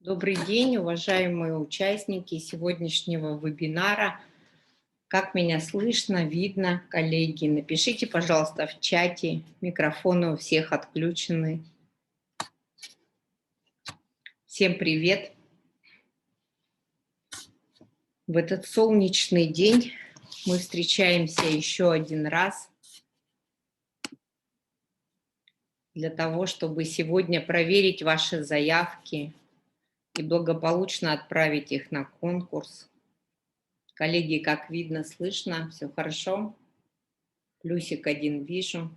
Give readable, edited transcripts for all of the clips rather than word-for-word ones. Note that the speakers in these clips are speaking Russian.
Добрый день, уважаемые участники сегодняшнего вебинара. Как меня слышно, видно, коллеги? Напишите, пожалуйста, в чате. Микрофоны у всех отключены. Всем привет! В этот солнечный день мы встречаемся еще один раз для того, чтобы сегодня проверить ваши заявки и благополучно отправить их на конкурс. Коллеги, как видно, слышно, все хорошо? Плюсик один вижу.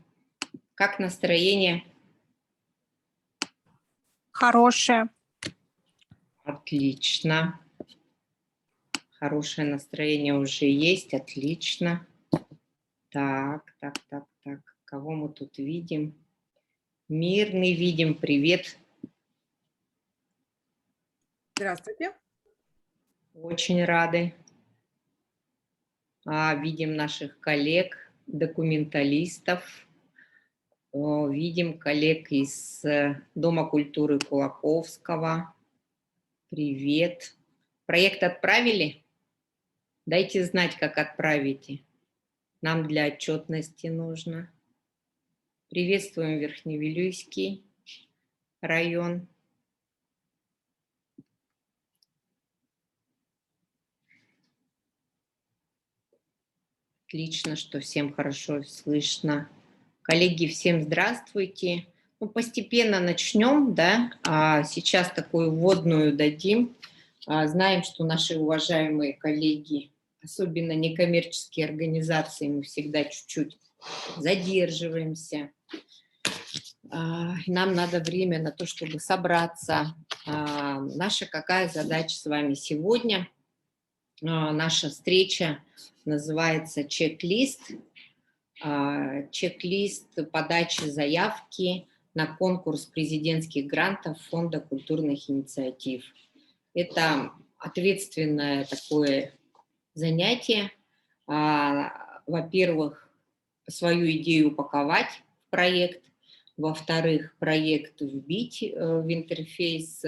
Как настроение? Хорошее. Отлично. Хорошее настроение уже есть, отлично. Так. Кого мы тут видим? Мирный видим, привет. Здравствуйте. Очень рады. Видим наших коллег, документалистов. Видим коллег из Дома культуры Кулаковского. Привет. Проект отправили? Дайте знать, как отправите. Нам для отчетности нужно. Приветствуем Верхневилюйский район. Отлично, что всем хорошо слышно. Коллеги, всем здравствуйте. Постепенно начнем, да. Сейчас такую вводную дадим. Знаем, что наши уважаемые коллеги, особенно некоммерческие организации, мы всегда чуть-чуть задерживаемся. Нам надо время на то, чтобы собраться. Наша какая задача с вами сегодня? Наша встреча называется «Чек-лист». Чек-лист подачи заявки на конкурс президентских грантов Фонда культурных инициатив. Это ответственное такое занятие. Во-первых, свою идею упаковать в проект. Во-вторых, проект вбить в интерфейс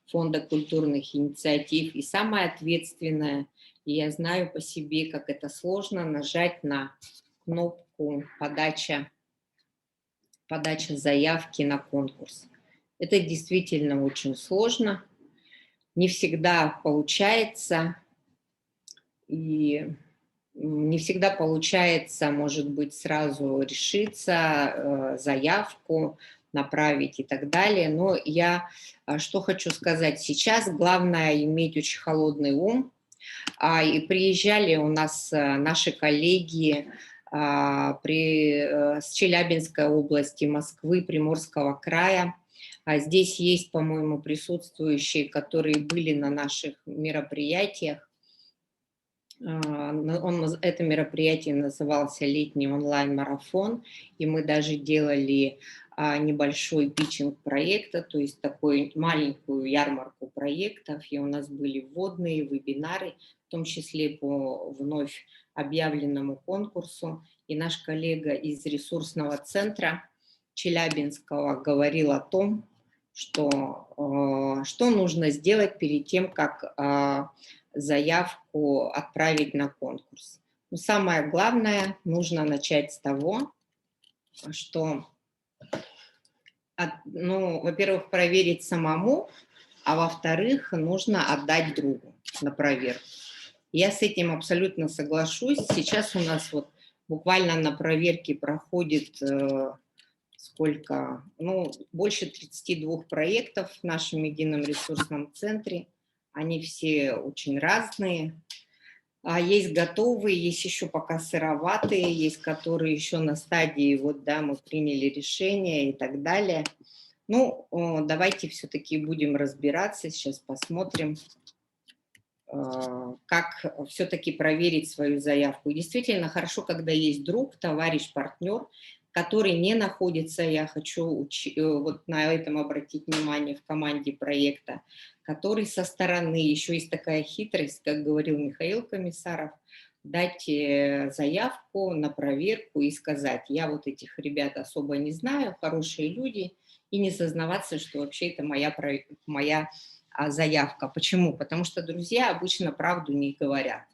Фонда культурных инициатив. И самое ответственное, и я знаю по себе, как это сложно, нажать на кнопку подача заявки на конкурс. Это действительно очень сложно. Не всегда получается. И не всегда получается, может быть, сразу решиться, заявку направить и так далее. Но я что хочу сказать. Сейчас главное иметь очень холодный ум. И приезжали у нас наши коллеги с Челябинской области, Москвы, Приморского края. Здесь есть, по-моему, присутствующие, которые были на наших мероприятиях. Это мероприятие назывался «Летний онлайн-марафон», и мы даже делали небольшой питчинг проекта, то есть такую маленькую ярмарку проектов, и у нас были вводные вебинары, в том числе по вновь объявленному конкурсу, и наш коллега из ресурсного центра Челябинского говорил о том, что нужно сделать перед тем, как заявку отправить на конкурс. Но самое главное, нужно начать с того, что, во-первых, проверить самому, а во-вторых, нужно отдать другу на проверку. Я с этим абсолютно соглашусь. Сейчас у нас вот буквально на проверке проходит больше 32 проектов в нашем едином ресурсном центре. Они все очень разные. Есть готовые, есть еще пока сыроватые, есть которые еще на стадии, мы приняли решение и так далее. Давайте все-таки будем разбираться, сейчас посмотрим, как все-таки проверить свою заявку. И действительно хорошо, когда есть друг, товарищ, партнер, который не находится, я хочу на этом обратить внимание, в команде проекта, который со стороны, еще есть такая хитрость, как говорил Михаил Комиссаров, дать заявку на проверку и сказать: я вот этих ребят особо не знаю, хорошие люди, и не сознаваться, что вообще это моя заявка. Почему? Потому что друзья обычно правду не говорят.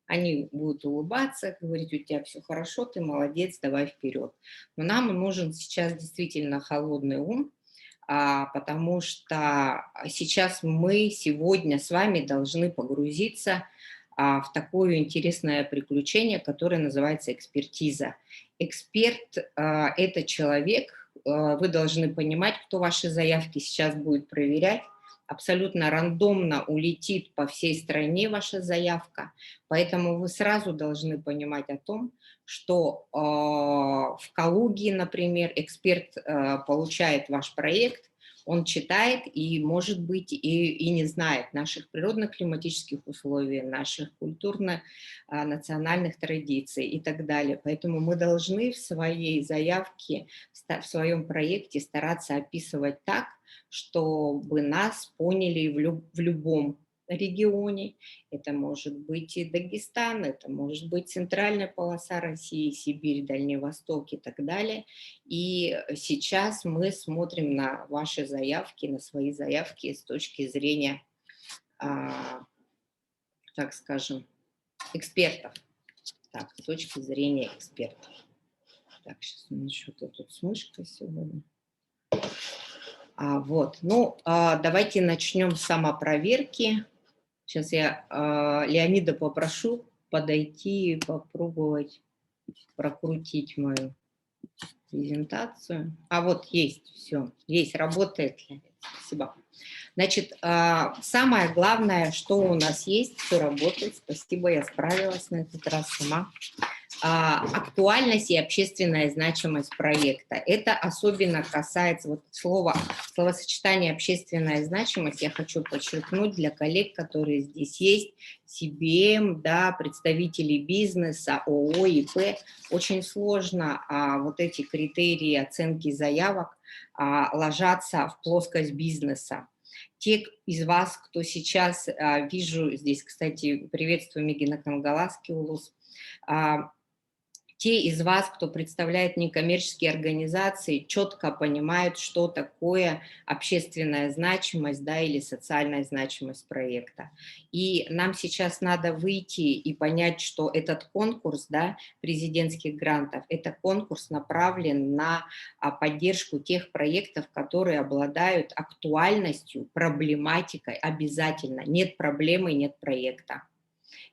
Они будут улыбаться, говорить: у тебя все хорошо, ты молодец, давай вперед. Но нам нужен сейчас действительно холодный ум, потому что сейчас мы сегодня с вами должны погрузиться в такое интересное приключение, которое называется экспертиза. Эксперт это человек, вы должны понимать, кто ваши заявки сейчас будет проверять. Абсолютно рандомно улетит по всей стране ваша заявка, поэтому вы сразу должны понимать о том, что в Калуге, например, эксперт получает ваш проект, он читает и, может быть, и не знает наших природно-климатических условий, наших культурно-национальных традиций и так далее. Поэтому мы должны в своей заявке, в своем проекте стараться описывать так, чтобы нас поняли в любом регионе. Это может быть и Дагестан, это может быть центральная полоса России, Сибирь, Дальний Восток и так далее. И сейчас мы смотрим на ваши заявки, на свои заявки с точки зрения, так скажем, экспертов. Так, с точки зрения экспертов. Так, сейчас у меня что-то тут с мышкой сегодня. Давайте начнем с самопроверки. Сейчас я Леонида попрошу подойти и попробовать прокрутить мою презентацию. Вот есть, все, есть, работает. Спасибо. Значит, самое главное, что у нас есть, все работает. Спасибо, я справилась на этот раз сама. Актуальность и общественная значимость проекта. Это особенно касается словосочетания общественная значимость. Я хочу подчеркнуть для коллег, которые здесь есть, CBM, да, представителей бизнеса, ООО, ИП. Очень сложно вот эти критерии оценки заявок ложатся в плоскость бизнеса. Те из вас, кто сейчас, вижу здесь, кстати, приветствую Мегина Кангаласки, Улус, те из вас, кто представляет некоммерческие организации, четко понимают, что такое общественная значимость, да, или социальная значимость проекта. И нам сейчас надо выйти и понять, что этот конкурс, да, президентских грантов, это конкурс направлен на поддержку тех проектов, которые обладают актуальностью, проблематикой обязательно. Нет проблемы, нет проекта.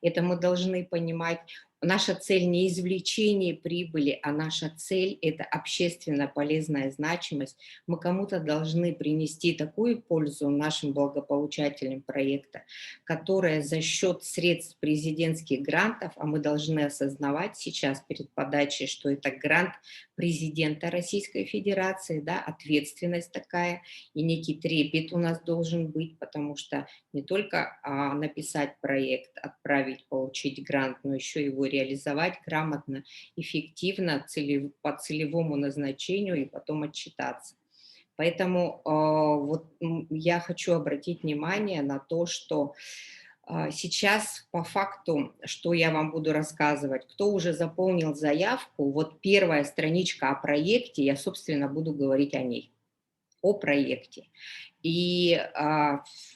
Это мы должны понимать. Наша цель не извлечение прибыли, а наша цель – это общественно полезная значимость. Мы кому-то должны принести такую пользу нашим благополучателям проекта, которая за счет средств президентских грантов, а мы должны осознавать сейчас перед подачей, что это грант президента Российской Федерации, да, ответственность такая, и некий трепет у нас должен быть, потому что не только написать проект, отправить, получить грант, но еще его реализовать грамотно, эффективно, по целевому назначению и потом отчитаться. Поэтому я хочу обратить внимание на то, что сейчас по факту, что я вам буду рассказывать, кто уже заполнил заявку, вот первая страничка о проекте, я, собственно, буду говорить о ней, о проекте. И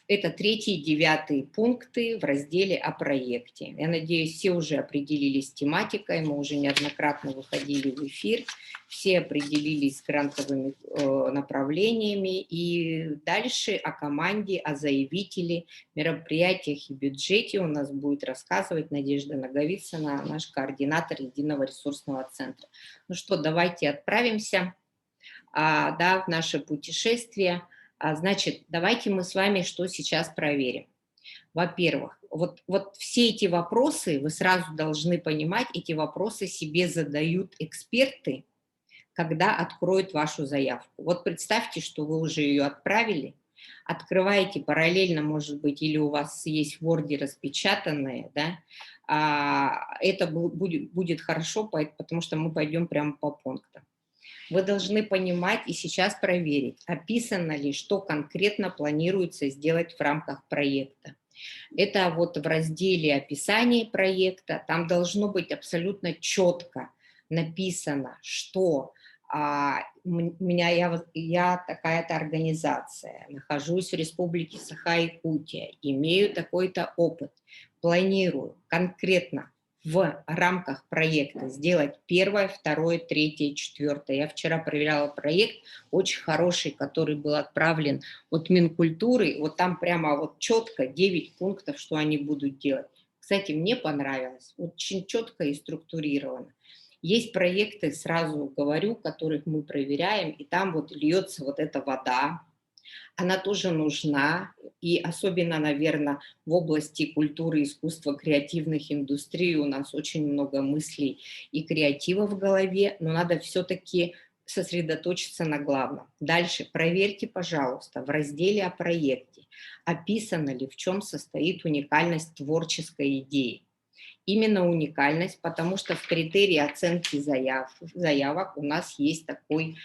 это 3 и 9 пункты в разделе о проекте. Я надеюсь, все уже определились с тематикой, мы уже неоднократно выходили в эфир, все определились с грантовыми направлениями. И дальше о команде, о заявителе, мероприятиях и бюджете у нас будет рассказывать Надежда Наговицына, наш координатор Единого ресурсного центра. Ну что, давайте отправимся в наше путешествие. Значит, давайте мы с вами что сейчас проверим. Во-первых, вот все эти вопросы, вы сразу должны понимать, эти вопросы себе задают эксперты, когда откроют вашу заявку. Вот представьте, что вы уже ее отправили, открываете параллельно, может быть, или у вас есть в Word распечатанные, да, это будет хорошо, потому что мы пойдем прямо по пунктам. Вы должны понимать и сейчас проверить, описано ли, что конкретно планируется сделать в рамках проекта. Это вот в разделе описания проекта, там должно быть абсолютно четко написано, что Я такая-то организация, нахожусь в Республике Саха-Якутия, имею такой-то опыт, планирую конкретно в рамках проекта сделать первое, второе, третье, четвертое. Я вчера проверяла проект, очень хороший, который был отправлен от Минкультуры. Вот там прямо вот четко 9 пунктов, что они будут делать. Кстати, мне понравилось, очень четко и структурировано. Есть проекты, сразу говорю, которых мы проверяем, и там вот льется вот эта вода, она тоже нужна, и особенно, наверное, в области культуры, искусства, креативных индустрий у нас очень много мыслей и креатива в голове, но надо все-таки сосредоточиться на главном. Дальше проверьте, пожалуйста, в разделе о проекте, описано ли, в чем состоит уникальность творческой идеи. Именно уникальность, потому что в критерии оценки заявок у нас есть такой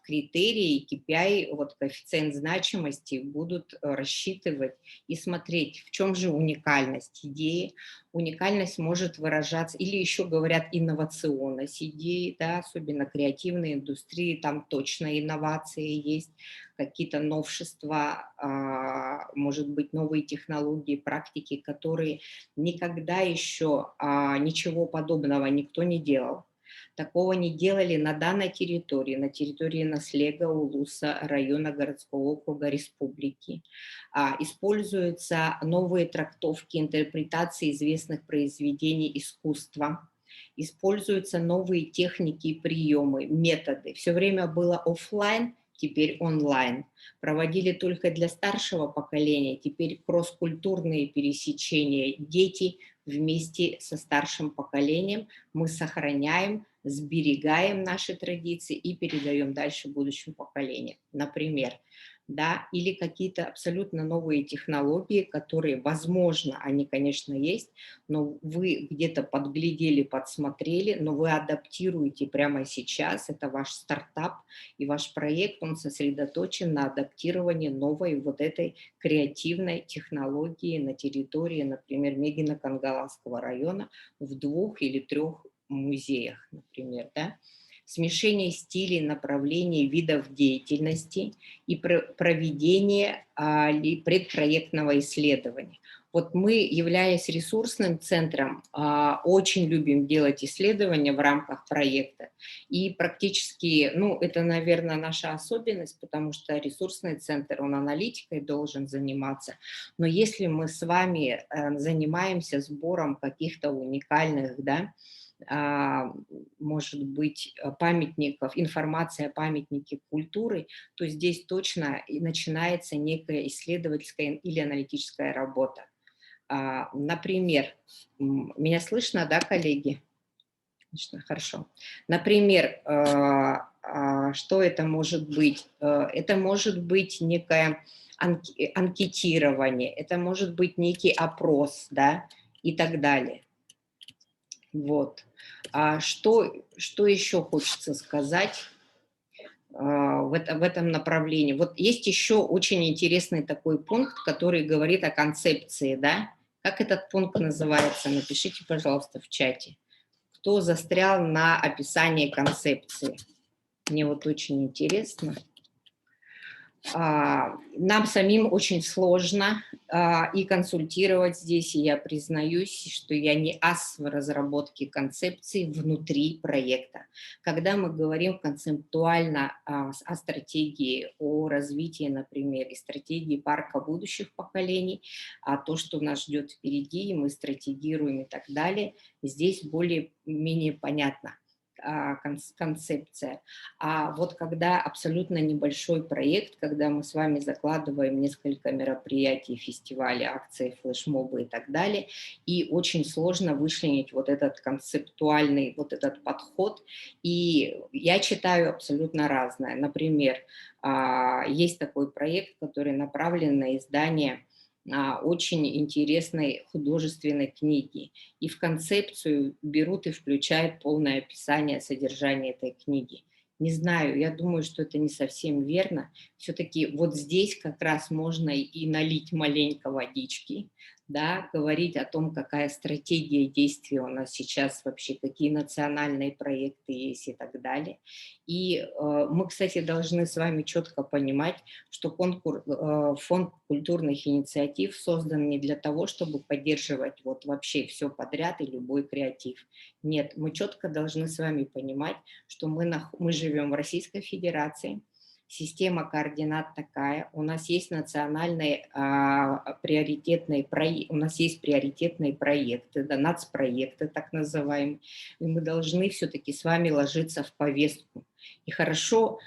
критерий, KPI, вот коэффициент значимости будут рассчитывать и смотреть, в чем же уникальность идеи. Уникальность может выражаться, или еще говорят инновационность идеи, да, особенно креативные индустрии, там точно инновации есть, какие-то новшества, может быть, новые технологии, практики, которые никогда еще ничего подобного никто не делал. Такого не делали на данной территории, на территории Наслега, Улуса, района городского округа республики. Используются новые трактовки, интерпретации известных произведений искусства. Используются новые техники и приемы, методы. Все время было офлайн, теперь онлайн. Проводили только для старшего поколения, теперь кросс-культурные пересечения. Дети вместе со старшим поколением мы сохраняем, сберегаем наши традиции и передаем дальше будущим поколениям. Например, да, или какие-то абсолютно новые технологии, которые, возможно, они, конечно, есть, но вы где-то подглядели, подсмотрели, но вы адаптируете прямо сейчас, это ваш стартап, и ваш проект, он сосредоточен на адаптировании новой вот этой креативной технологии на территории, например, Мегино-Кангаласского района в 2 или 3 музеях, например, да. Смешение стилей, направлений, видов деятельности и проведение предпроектного исследования. Вот мы, являясь ресурсным центром, очень любим делать исследования в рамках проекта. И практически, ну, это, наверное, наша особенность, потому что ресурсный центр, он аналитикой должен заниматься. Но если мы с вами занимаемся сбором каких-то уникальных, да, может быть, памятников, информация о памятнике культуры, то здесь точно и начинается некая исследовательская или аналитическая работа. Например, меня слышно, да, коллеги? Конечно, хорошо. Например, что это может быть? Это может быть некое анкетирование, это может быть некий опрос, да, и так далее. Вот. Что еще хочется сказать в этом направлении? Вот есть еще очень интересный такой пункт, который говорит о концепции, да? Как этот пункт называется? Напишите, пожалуйста, в чате. Кто застрял на описании концепции? Мне вот очень интересно. Нам самим очень сложно и консультировать здесь, и я признаюсь, что я не ас в разработке концепции внутри проекта. Когда мы говорим концептуально о стратегии, о развитии, например, и стратегии парка будущих поколений, то, что нас ждет впереди, и мы стратегируем и так далее, здесь более-менее понятно концепция. А вот когда абсолютно небольшой проект, когда мы с вами закладываем несколько мероприятий, фестивалей, акций, флешмобы и так далее, и очень сложно вычленить вот этот концептуальный, вот этот подход, и я читаю абсолютно разное. Например, есть такой проект, который направлен на издание очень интересной художественной книги. И в концепцию берут и включают полное описание содержания этой книги. Не знаю, я думаю, что это не совсем верно. Все-таки вот здесь как раз можно и налить маленько водички, да, говорить о том, какая стратегия действий у нас сейчас вообще, какие национальные проекты есть и так далее. И мы, кстати, должны с вами четко понимать, что фонд культурных инициатив создан не для того, чтобы поддерживать вот вообще все подряд и любой креатив. Нет, мы четко должны с вами понимать, что мы живем в Российской Федерации. Система координат такая. У нас есть у нас есть приоритетные проекты, да, нацпроекты так называемые. И мы должны все-таки с вами ложиться в повестку. И хорошо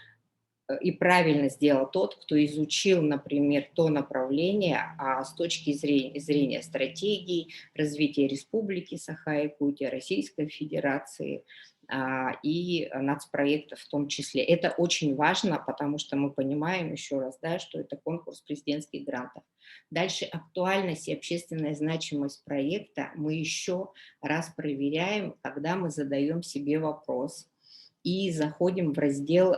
и правильно сделал тот, кто изучил, например, то направление с точки зрения стратегии развития Республики Саха-Якутия, Российской Федерации и нацпроектов в том числе. Это очень важно, потому что мы понимаем еще раз, да, что это конкурс президентских грантов. Дальше актуальность и общественная значимость проекта мы еще раз проверяем, когда мы задаем себе вопрос и заходим в раздел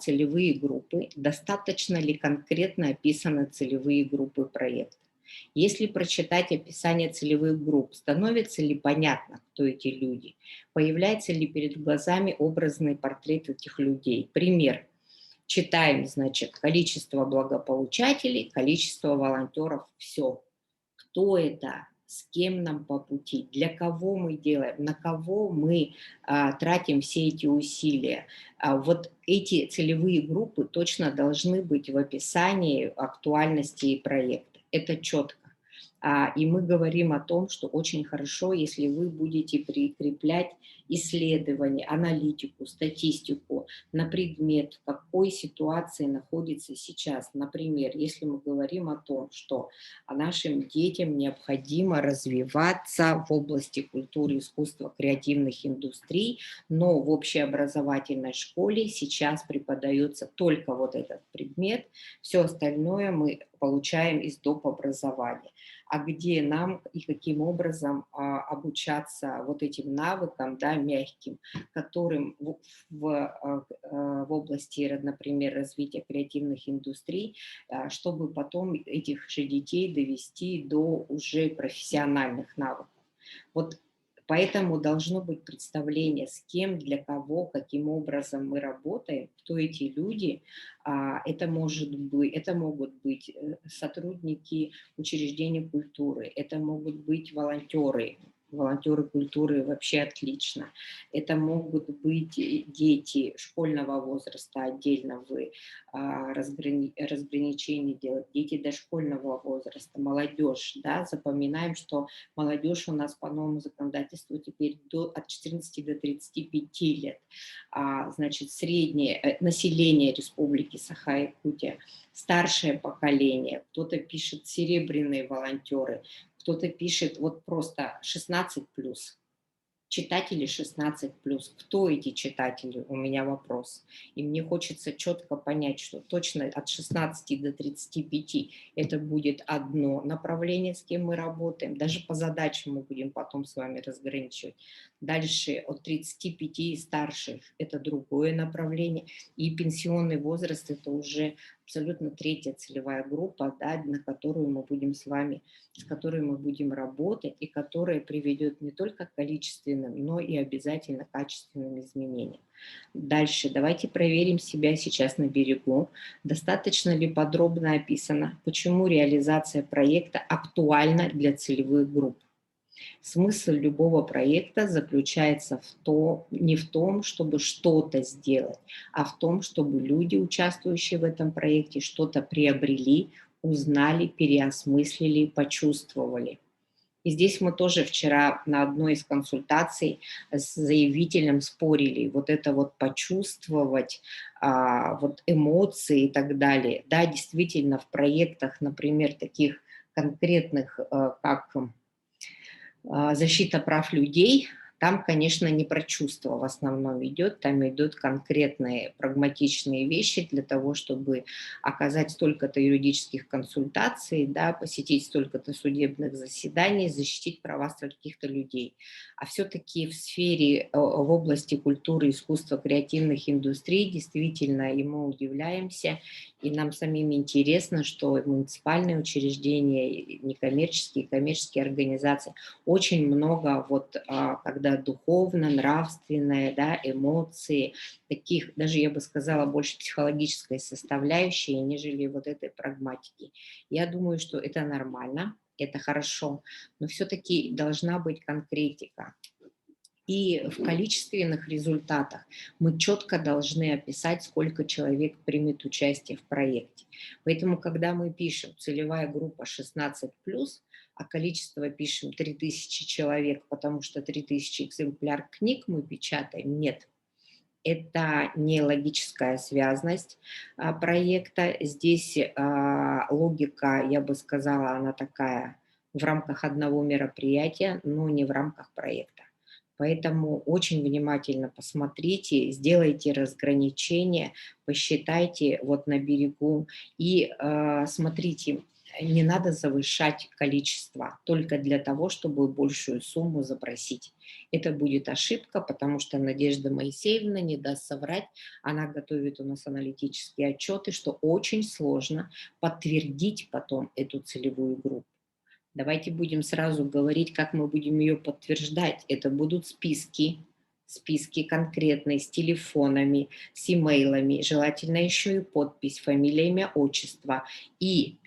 «Целевые группы». Достаточно ли конкретно описаны целевые группы проекта? Если прочитать описание целевых групп, становится ли понятно, кто эти люди? Появляется ли перед глазами образный портрет этих людей? Пример. Читаем, значит, количество благополучателей, количество волонтеров, все. Кто это? С кем нам по пути? Для кого мы делаем? На кого мы тратим все эти усилия? Вот эти целевые группы точно должны быть в описании актуальности проекта. Это четко. И мы говорим о том, что очень хорошо, если вы будете прикреплять исследования, аналитику, статистику на предмет, в какой ситуации находится сейчас. Например, если мы говорим о том, что нашим детям необходимо развиваться в области культуры, искусства, креативных индустрий, но в общеобразовательной школе сейчас преподается только вот этот предмет, все остальное мы получаем из доп. Образования. А где нам и каким образом обучаться вот этим навыкам, да, мягким, которым в области, например, развития креативных индустрий, чтобы потом этих же детей довести до уже профессиональных навыков. Вот поэтому должно быть представление, с кем, для кого, каким образом мы работаем, кто эти люди. Это могут быть сотрудники учреждений культуры, это могут быть волонтеры. Волонтеры культуры вообще отлично. Это могут быть дети школьного возраста, отдельно вы разграничение делать, дети дошкольного возраста, молодежь. Да, запоминаем, что молодежь у нас по новому законодательству теперь от 14 до 35 лет. Значит, среднее население Республики Саха-Якутия, старшее поколение, кто-то пишет серебряные волонтеры, кто-то пишет вот просто 16+. Читатели 16+. Кто эти читатели? У меня вопрос. И мне хочется четко понять, что точно от 16 до 35 это будет одно направление, с кем мы работаем. Даже по задачам мы будем потом с вами разграничивать. Дальше от 35 и старше это другое направление. И пенсионный возраст это уже абсолютно третья целевая группа, да, на которую мы будем с вами, с которой мы будем работать и которая приведет не только к количественным, но и обязательно качественным изменениям. Дальше давайте проверим себя сейчас на берегу. Достаточно ли подробно описано, почему реализация проекта актуальна для целевых групп? Смысл любого проекта заключается не в том, чтобы что-то сделать, а в том, чтобы люди, участвующие в этом проекте, что-то приобрели, узнали, переосмыслили, почувствовали. И здесь мы тоже вчера на одной из консультаций с заявителем спорили. Вот это вот почувствовать, вот эмоции и так далее. Да, действительно, в проектах, например, таких конкретных, как защита прав людей, Там, конечно, не про чувства в основном идет, там идут конкретные прагматичные вещи для того, чтобы оказать столько-то юридических консультаций, да, посетить столько-то судебных заседаний, защитить права стольких-то людей. А все-таки в сфере, в области культуры, искусства, креативных индустрий действительно и мы удивляемся, и нам самим интересно, что муниципальные учреждения, и некоммерческие, и коммерческие организации очень много, вот, когда духовно, нравственное, да, эмоции, таких, даже я бы сказала, больше психологической составляющей, нежели вот этой прагматики. Я думаю, что это нормально, это хорошо, но все-таки должна быть конкретика. И в количественных результатах мы четко должны описать, сколько человек примет участие в проекте. Поэтому, когда мы пишем целевая группа 16+, а количество пишем 3000 человек, потому что 3000 экземпляр книг мы печатаем, нет. Это не логическая связность проекта. Здесь логика, я бы сказала, она такая в рамках одного мероприятия, но не в рамках проекта. Поэтому очень внимательно посмотрите, сделайте разграничение, посчитайте вот на берегу и смотрите, не надо завышать количество только для того, чтобы большую сумму запросить. Это будет ошибка, потому что Надежда Моисеевна не даст соврать. Она готовит у нас аналитические отчеты, что очень сложно подтвердить потом эту целевую группу. Давайте будем сразу говорить, как мы будем ее подтверждать. Это будут списки, списки конкретные, с телефонами, с имейлами, желательно еще и подпись, фамилия, имя, отчество. И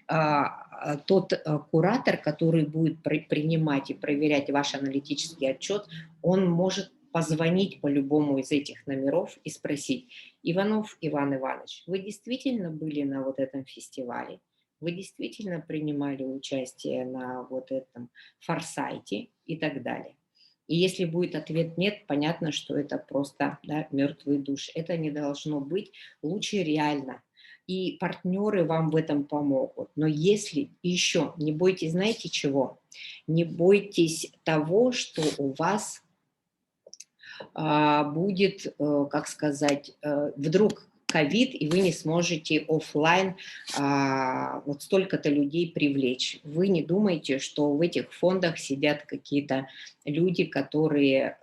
тот куратор, который будет принимать и проверять ваш аналитический отчет, он может позвонить по любому из этих номеров и спросить: Иванов Иван Иванович, вы действительно были на вот этом фестивале? Вы действительно принимали участие на вот этом форсайте и так далее. И если будет ответ нет, понятно, что это просто, да, мертвый душ. Это не должно быть. Лучше реально. И партнеры вам в этом помогут. Но если еще не бойтесь, знаете чего? Не бойтесь того, что у вас будет, как сказать, вдруг ковид, и вы не сможете оффлайн вот столько-то людей привлечь. Вы не думаете, что в этих фондах сидят какие-то люди, которые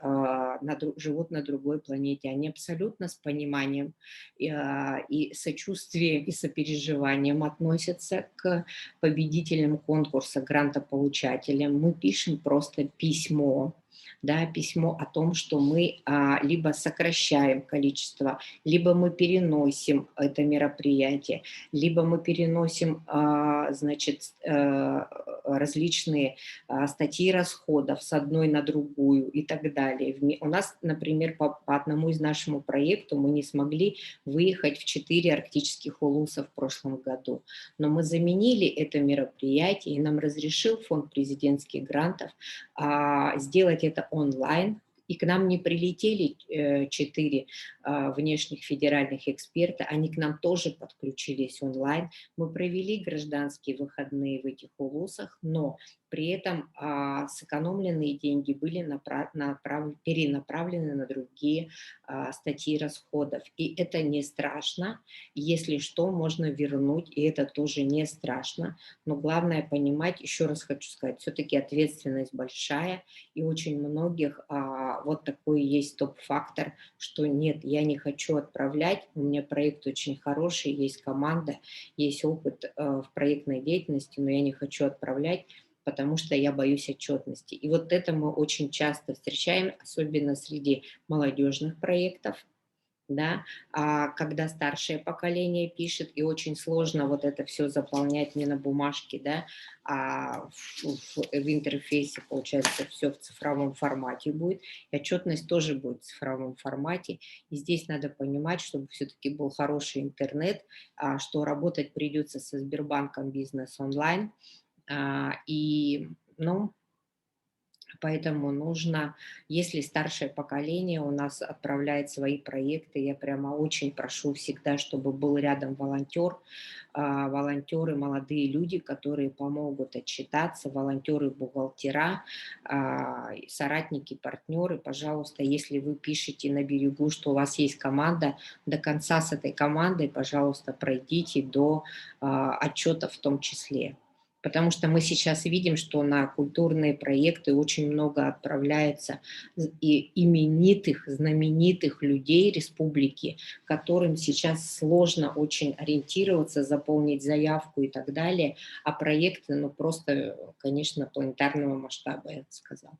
живут на другой планете. Они абсолютно с пониманием и сочувствием, и сопереживанием относятся к победителям конкурса, грантополучателям. Мы пишем просто письмо, да, письмо о том, что мы либо сокращаем количество, либо мы переносим это мероприятие, либо мы переносим, значит, различные статьи расходов с одной на другую и так далее. У нас, например, по одному из нашему проекту мы не смогли выехать в 4 арктических улуса в прошлом году, но мы заменили это мероприятие, и нам разрешил фонд президентских грантов сделать это онлайн, и к нам не прилетели 4 внешних федеральных эксперта, они к нам тоже подключились онлайн. Мы провели гражданские выходные в этих улусах, но при этом сэкономленные деньги были перенаправлены на другие статьи расходов. И это не страшно. Если что, можно вернуть, и это тоже не страшно. Но главное понимать, еще раз хочу сказать, все-таки ответственность большая, и очень многих вот такой есть топ-фактор, что нет, я не хочу отправлять, у меня проект очень хороший, есть команда, есть опыт в проектной деятельности, но я не хочу отправлять, потому что я боюсь отчетности. И вот это мы очень часто встречаем, особенно среди молодежных проектов, да, когда старшее поколение пишет, и очень сложно вот это все заполнять не на бумажке, да, в интерфейсе, получается, все в цифровом формате будет, и отчетность тоже будет в цифровом формате, и здесь надо понимать, чтобы все-таки был хороший интернет, что работать придется со Сбербанком бизнес онлайн, и, ну, Поэтому нужно, если старшее поколение у нас отправляет свои проекты, я прямо очень прошу всегда, чтобы был рядом волонтер, волонтеры, молодые люди, которые помогут отчитаться, волонтеры, бухгалтера, соратники, партнеры. Пожалуйста, если вы пишете на берегу, что у вас есть команда, до конца с этой командой, пожалуйста, пройдите до отчета в том числе. Потому что мы сейчас видим, что на культурные проекты очень много отправляется и именитых, знаменитых людей республики, которым сейчас сложно очень ориентироваться, заполнить заявку и так далее, а проекты, ну, просто, конечно, планетарного масштаба, я бы сказала.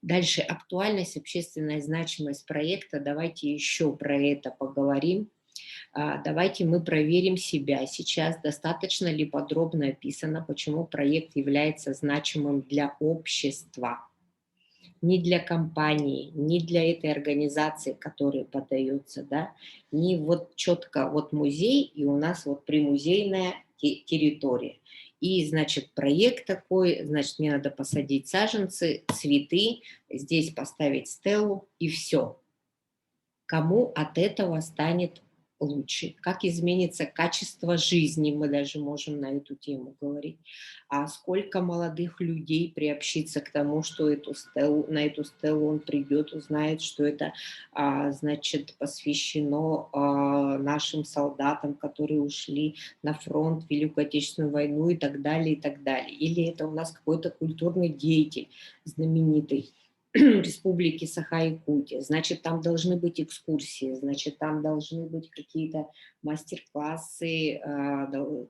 Дальше актуальность, общественная значимость проекта. Давайте еще про это поговорим. Давайте мы проверим себя сейчас, достаточно ли подробно описано, почему проект является значимым для общества. Не для компании, не для этой организации, которая подается, да, не вот четко вот музей, и у нас вот примузейная территория. И, значит, проект такой, значит, мне надо посадить саженцы, цветы, здесь поставить стелу, и все. Кому от этого станет лучше, как изменится качество жизни, мы даже можем на эту тему говорить, а сколько молодых людей приобщится к тому, что на эту стелу он придет, узнает, что это, значит, посвящено нашим солдатам, которые ушли на фронт в Великую Отечественную войну и так далее, и так далее. Или это у нас какой-то культурный деятель знаменитый, Республики Саха-Якутия, значит, там должны быть экскурсии, значит, там должны быть какие-то мастер-классы,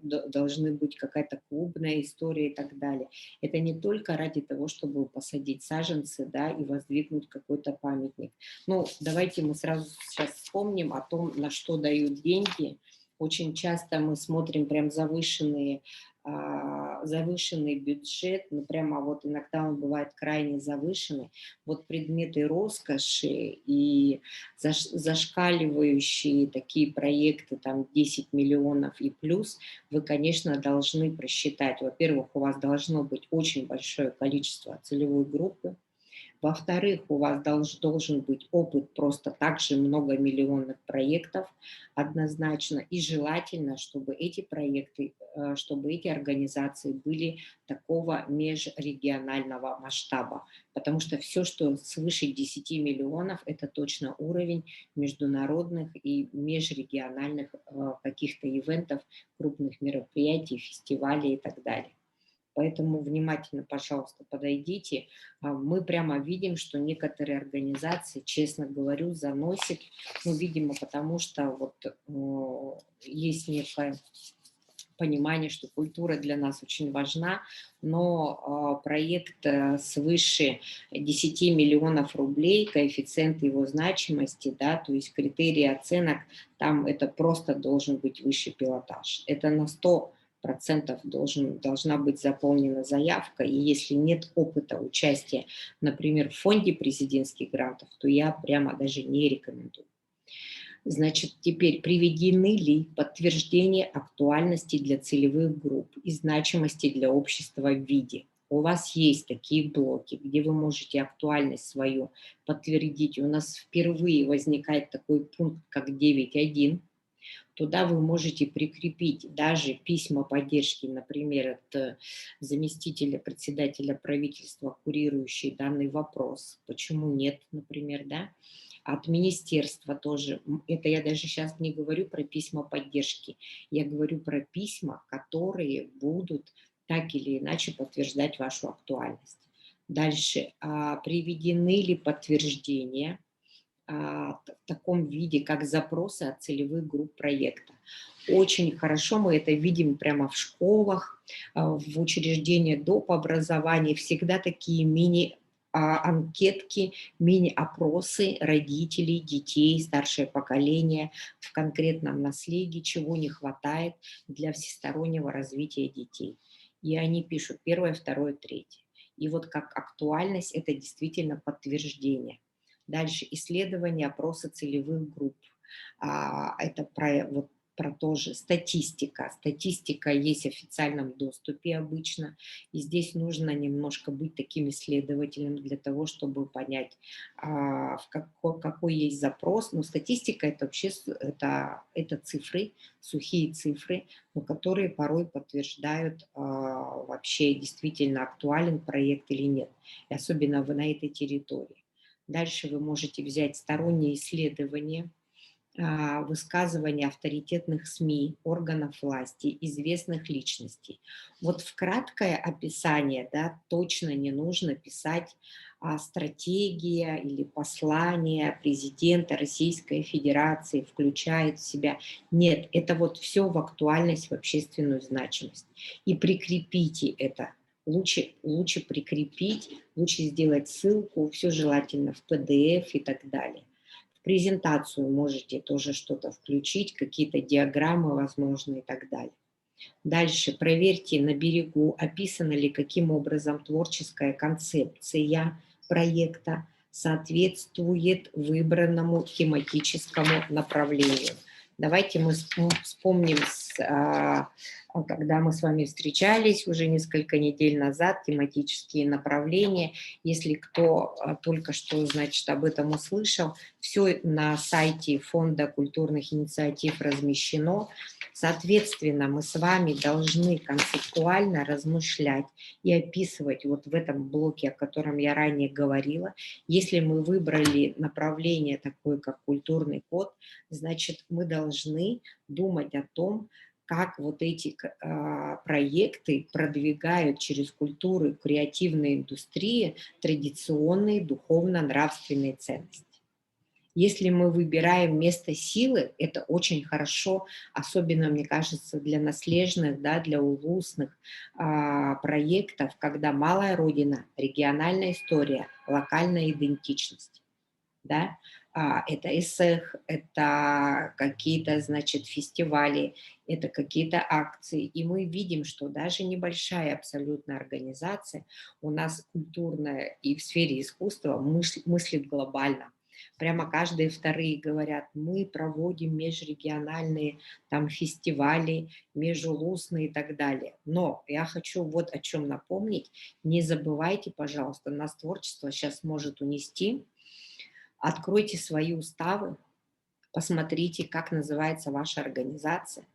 должны быть какая-то клубная история и так далее. Это не только ради того, чтобы посадить саженцы, да, и воздвигнуть какой-то памятник. Ну, давайте мы сразу сейчас вспомним о том, на что дают деньги. Очень часто мы смотрим прям завышенный бюджет, ну прямо вот иногда он бывает крайне завышенный. Вот предметы роскоши и зашкаливающие такие проекты, там 10 миллионов и плюс, вы, конечно, должны просчитать. Во-первых, у вас должно быть очень большое количество целевой группы. Во-вторых, у вас должен быть опыт просто также многомиллионных проектов однозначно. И желательно, чтобы эти проекты, чтобы эти организации были такого межрегионального масштаба. Потому что все, что свыше 10 миллионов, это точно уровень международных и межрегиональных каких-то ивентов, крупных мероприятий, фестивалей и так далее. Поэтому внимательно, пожалуйста, подойдите. Мы прямо видим, что некоторые организации, честно говорю, заносят, ну, видимо, потому что вот есть некое понимание, что культура для нас очень важна, но проект свыше 10 миллионов рублей, коэффициент его значимости, да, то есть критерии оценок, там это просто должен быть высший пилотаж. Это на 100% должна быть заполнена заявка, и если нет опыта участия, например, в фонде президентских грантов, то я прямо даже не рекомендую. Значит, теперь приведены ли подтверждения актуальности для целевых групп и значимости для общества в виде? У вас есть такие блоки, где вы можете актуальность свою подтвердить. У нас впервые возникает такой пункт, как 9.1. Туда вы можете прикрепить даже письма поддержки, например, от заместителя председателя правительства, курирующий данный вопрос. Почему нет, например, да? От министерства тоже. Это я даже сейчас не говорю про письма поддержки. Я говорю про письма, которые будут так или иначе подтверждать вашу актуальность. Дальше. Приведены ли подтверждения в таком виде, как запросы от целевых групп проекта? Очень хорошо мы это видим прямо в школах, в учреждениях доп. Образования. Всегда такие анкетки, мини-опросы родителей, детей, старшее поколение в конкретном наследии, чего не хватает для всестороннего развития детей. И они пишут первое, второе, третье. И вот как актуальность – это действительно подтверждение. Дальше исследование, опросы целевых групп. Это про вот про то же статистика. Статистика есть в официальном доступе обычно, и здесь нужно немножко быть таким исследователем для того, чтобы понять, какой есть запрос. Но статистика – это вообще это цифры, сухие цифры, но которые порой подтверждают, вообще действительно актуален проект или нет, и особенно на этой территории. Дальше вы можете взять сторонние исследования, высказывания авторитетных СМИ, органов власти, известных личностей. Вот в краткое описание, да, точно не нужно писать стратегия или послание президента Российской Федерации включает в себя. Нет, это вот все в актуальность, в общественную значимость. И прикрепите это. Лучше прикрепить, лучше сделать ссылку, все желательно в PDF и так далее. Презентацию можете тоже что-то включить, какие-то диаграммы, возможно, и так далее. Дальше проверьте на берегу, описана ли каким образом творческая концепция проекта соответствует выбранному тематическому направлению. Давайте мы вспомним, когда мы с вами встречались уже несколько недель назад, тематические направления. Если кто только что, значит, об этом услышал, все на сайте Фонда культурных инициатив размещено. Соответственно, мы с вами должны концептуально размышлять и описывать вот в этом блоке, о котором я ранее говорила. Если мы выбрали направление такое, как культурный код, значит, мы должны думать о том, как вот эти проекты продвигают через культуру, креативные индустрии традиционные духовно-нравственные ценности. Если мы выбираем место силы, это очень хорошо, особенно, мне кажется, для наследных, да, для улусных проектов, когда малая родина, региональная история, локальная идентичность. Да? Это эсэх, это какие-то, значит, фестивали, это какие-то акции. И мы видим, что даже небольшая абсолютно организация у нас культурная и в сфере искусства мыслит глобально. Прямо каждые вторые говорят, мы проводим межрегиональные там фестивали, межулусные и так далее. Но я хочу вот о чем напомнить. Не забывайте, пожалуйста, нас творчество сейчас может унести. Откройте свои уставы, посмотрите, как называется ваша организация.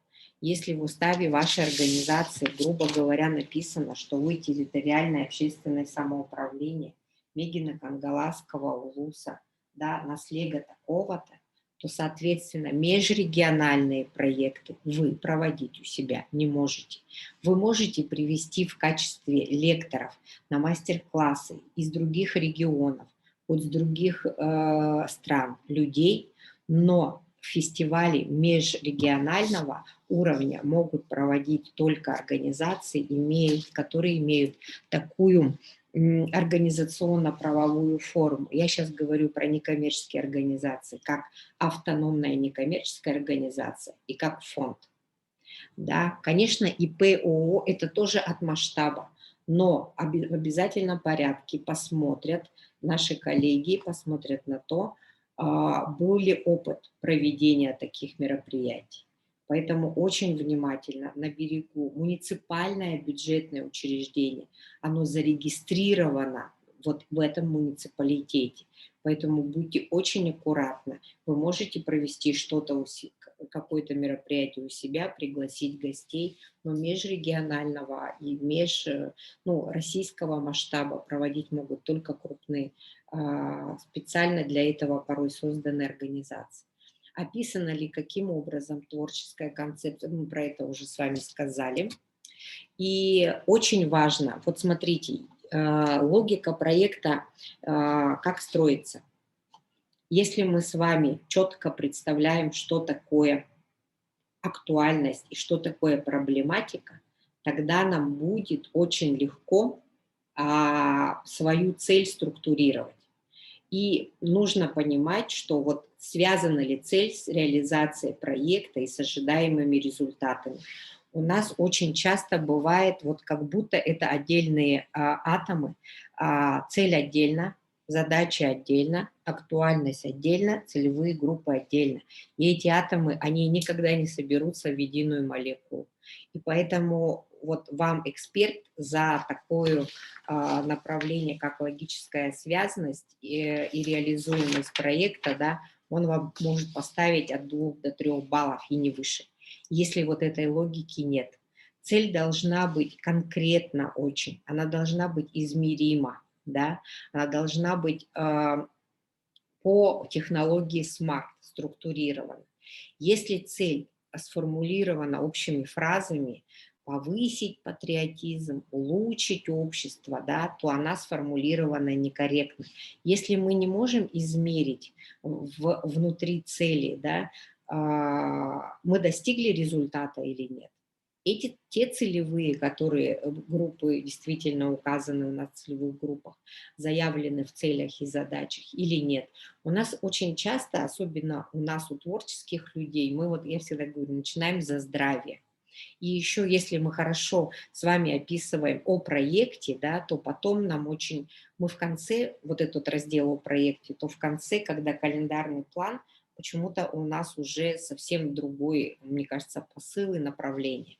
Если в уставе вашей организации, грубо говоря, написано, что вы территориальное общественное самоуправление Мегино-Кангаласского улуса, да, наслега такого-то, то, соответственно, межрегиональные проекты вы проводить у себя не можете. Вы можете привести в качестве лекторов на мастер-классы из других регионов, от других стран людей, но фестивали межрегионального уровня могут проводить только организации, которые имеют такую организационно-правовую форму. Я сейчас говорю про некоммерческие организации, как автономная некоммерческая организация и как фонд. Да, конечно, ИП, ООО – это тоже от масштаба, но в обязательном порядке посмотрят, наши коллеги посмотрят на то, был ли опыт проведения таких мероприятий. Поэтому очень внимательно на берегу муниципальное бюджетное учреждение, оно зарегистрировано вот в этом муниципалитете. Поэтому будьте очень аккуратны. Вы можете провести что-то, какое-то мероприятие у себя, пригласить гостей, но межрегионального и российского масштаба проводить могут только крупные, специально для этого порой созданные организации. Описано ли, каким образом творческая концепция, мы про это уже с вами сказали. И очень важно, вот смотрите, логика проекта, как строится. Если мы с вами четко представляем, что такое актуальность и что такое проблематика, тогда нам будет очень легко свою цель структурировать. И нужно понимать, что вот связана ли цель с реализацией проекта и с ожидаемыми результатами. У нас очень часто бывает, вот как будто это отдельные атомы, цель отдельно, Задачи отдельно, актуальность отдельно, целевые группы отдельно. И эти атомы, они никогда не соберутся в единую молекулу. И поэтому вот вам эксперт за такое направление, как логическая связанность и реализуемость проекта, да, он вам может поставить от 2 до 3 баллов и не выше, если вот этой логики нет. Цель должна быть конкретна очень, она должна быть измерима, да, она должна быть по технологии SMART структурирована. Если цель сформулирована общими фразами, повысить патриотизм, улучшить общество, да, то она сформулирована некорректно. Если мы не можем измерить внутри цели, да, мы достигли результата или нет. Те целевые, которые группы действительно указаны у нас в целевых группах, заявлены в целях и задачах или нет. У нас очень часто, особенно у нас, у творческих людей, мы вот, я всегда говорю, начинаем за здравие. И еще, если мы хорошо с вами описываем о проекте, да, то потом нам очень, мы в конце, вот этот раздел о проекте, то в конце, когда календарный план, почему-то у нас уже совсем другой, мне кажется, посыл и направление.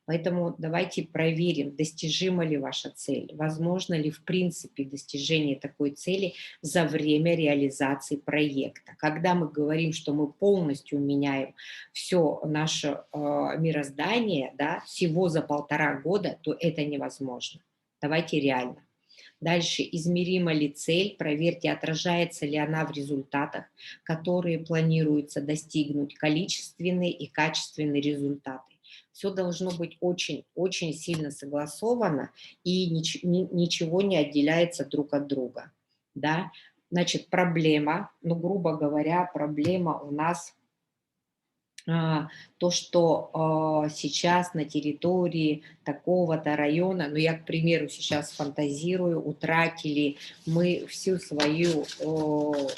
Поэтому давайте проверим, достижима ли ваша цель, возможно ли в принципе достижение такой цели за время реализации проекта. Когда мы говорим, что мы полностью меняем все наше мироздание, да, всего за 1,5 года, то это невозможно. Давайте реально. Дальше, измерима ли цель, проверьте, отражается ли она в результатах, которые планируется достигнуть, количественные и качественные результаты. Все должно быть очень сильно согласовано и ничего не отделяется друг от друга. Да? Значит, проблема, ну, грубо говоря, проблема у нас то, что сейчас на территории такого-то района, ну я, к примеру, сейчас фантазирую, утратили мы всю свою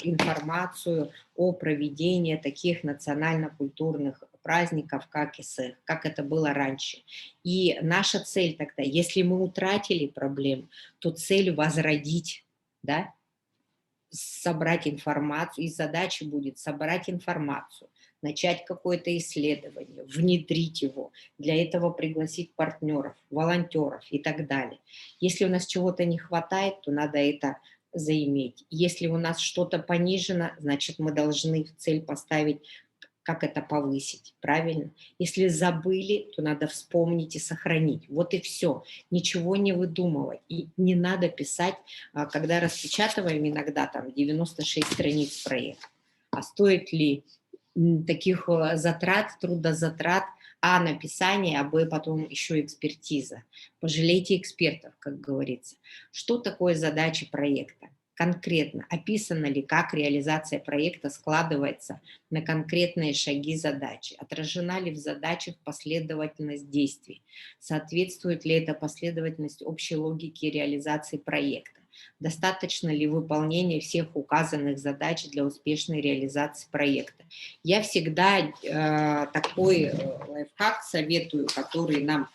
информацию о проведении таких национально-культурных праздников, как ИСЭХ, как это было раньше. И наша цель тогда, если мы утратили проблему, то цель возродить, да, собрать информацию, и задача будет собрать информацию, начать какое-то исследование, внедрить его, для этого пригласить партнеров, волонтеров и так далее. Если у нас чего-то не хватает, то надо это заиметь. Если у нас что-то понижено, значит, мы должны в цель поставить, как это повысить, правильно? Если забыли, то надо вспомнить и сохранить. Вот и все. Ничего не выдумывать. И не надо писать, когда распечатываем иногда там 96 страниц проекта. А стоит ли таких затрат, трудозатрат, написание, потом еще экспертиза. Пожалейте экспертов, как говорится. Что такое задача проекта? Конкретно описано ли, как реализация проекта складывается на конкретные шаги задачи, отражена ли в задачах последовательность действий, соответствует ли эта последовательность общей логике реализации проекта, достаточно ли выполнения всех указанных задач для успешной реализации проекта. Я всегда такой лайфхак советую, который нам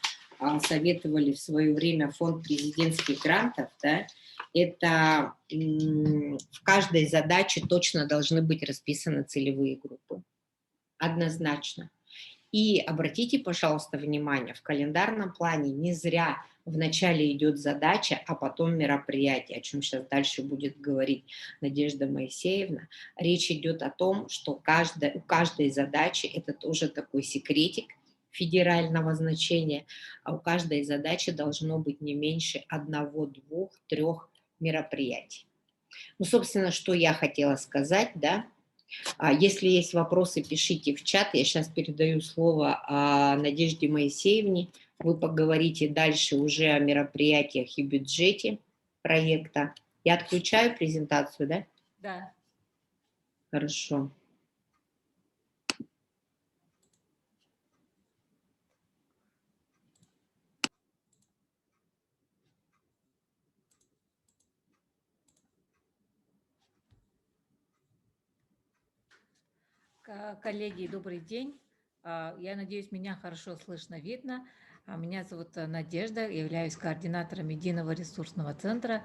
советовали в свое время фонд президентских грантов, да, это в каждой задаче точно должны быть расписаны целевые группы. Однозначно. И обратите, пожалуйста, внимание, в календарном плане не зря вначале идет задача, а потом мероприятие, о чем сейчас дальше будет говорить Надежда Моисеевна. Речь идет о том, что у каждой задачи, это тоже такой секретик федерального значения, а у каждой задачи должно быть не меньше 1, 2, 3 мероприятий. Ну, собственно, что я хотела сказать, да. Если есть вопросы, пишите в чат. Я сейчас передаю слово Надежде Моисеевне. Вы поговорите дальше уже о мероприятиях и бюджете проекта. Я отключаю презентацию, да? Да. Хорошо. Коллеги, добрый день. Я надеюсь, меня хорошо слышно, видно. Меня зовут Надежда, являюсь координатором Единого ресурсного центра.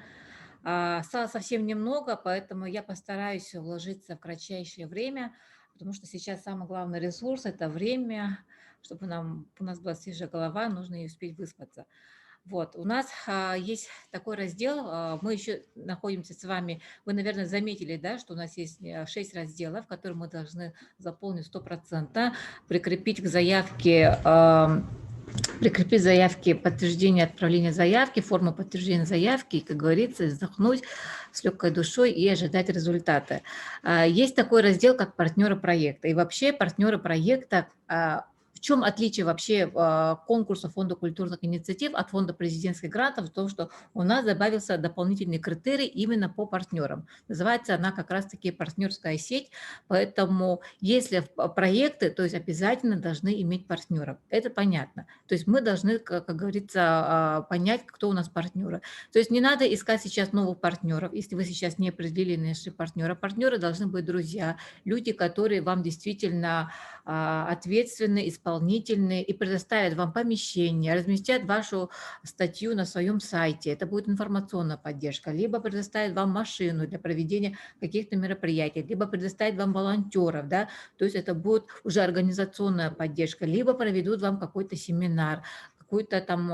Осталось совсем немного, поэтому я постараюсь уложиться в кратчайшее время, потому что сейчас самый главный ресурс– это время, чтобы у нас была свежая голова, нужно и успеть выспаться. Вот, у нас есть такой раздел, мы еще находимся с вами, вы, наверное, заметили, да, что у нас есть 6 разделов, которые мы должны заполнить 100%, прикрепить к заявке, прикрепить заявки, подтверждение отправления заявки, форму подтверждения заявки, и, как говорится, вздохнуть с легкой душой и ожидать результата. Есть такой раздел, как партнеры проекта. И вообще партнеры проекта, в чем отличие вообще конкурса Фонда культурных инициатив от Фонда президентских грантов? В том, что у нас добавился дополнительный критерий именно по партнерам. Называется она как раз-таки партнерская сеть, поэтому если проекты, то есть обязательно должны иметь партнеров. Это понятно. То есть мы должны, как говорится, понять, кто у нас партнеры. То есть не надо искать сейчас новых партнеров, если вы сейчас не определили наши партнеры. Партнеры должны быть друзья, люди, которые вам действительно ответственные, исполнительные и предоставят вам помещение, разместят вашу статью на своем сайте. Это будет информационная поддержка, либо предоставят вам машину для проведения каких-то мероприятий, либо предоставят вам волонтеров, да, то есть это будет уже организационная поддержка, либо проведут вам какой-то семинар, какое-то там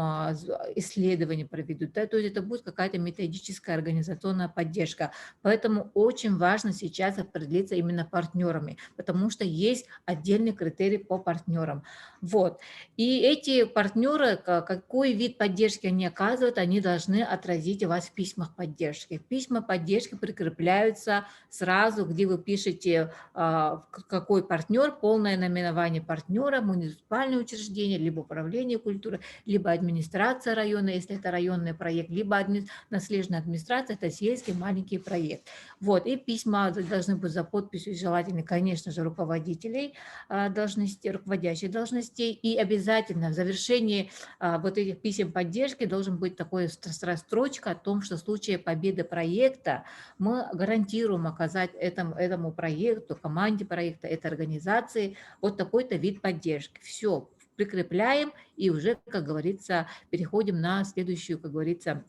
исследование проведут, да, то есть это будет какая-то методическая организационная поддержка. Поэтому очень важно сейчас определиться именно партнерами, потому что есть отдельный критерий по партнерам. Вот. И эти партнеры, какой вид поддержки они оказывают, они должны отразить вас в письмах поддержки. Письма поддержки прикрепляются сразу, где вы пишете, какой партнер, полное наименование партнера, муниципальное учреждение, либо управление культуры, либо администрация района, если это районный проект, либо наследственная администрация, это сельский маленький проект. Вот, и письма должны быть за подписью, желательно, конечно же, руководителей должностей, руководящих должностей, и обязательно в завершении вот этих писем поддержки должен быть такой строчка о том, что в случае победы проекта мы гарантируем оказать этому проекту, команде проекта, этой организации вот такой-то вид поддержки. Все, прикрепляем и уже, как говорится, переходим на следующую, как говорится,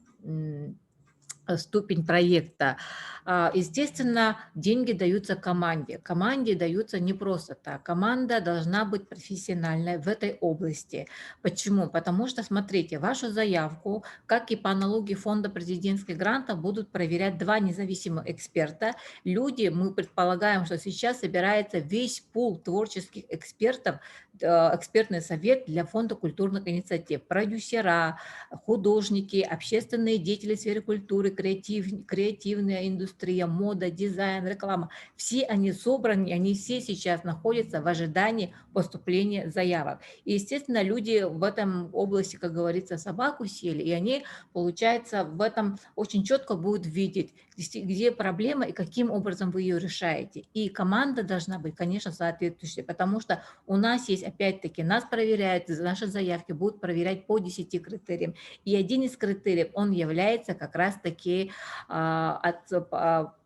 ступень проекта. Естественно, деньги даются команде. Команде даются не просто так. Команда должна быть профессиональной в этой области. Почему? Потому что, смотрите, вашу заявку, как и по аналогии Фонда президентских грантов, будут проверять два независимых эксперта. Люди, мы предполагаем, что сейчас собирается весь пул творческих экспертов, экспертный совет для Фонда культурных инициатив. Продюсера, художники, общественные деятели в сфере культуры, креативная индустрия, мода, дизайн, реклама. Все они собраны, они все сейчас находятся в ожидании поступления заявок. И, естественно, люди в этом области, как говорится, собаку съели, и они, получается, в этом очень четко будут видеть, где проблема и каким образом вы ее решаете. И команда должна быть, конечно, соответствующая, потому что у нас есть, опять-таки, нас проверяют, наши заявки будут проверять по 10 критериям. И один из критериев, он является как раз-таки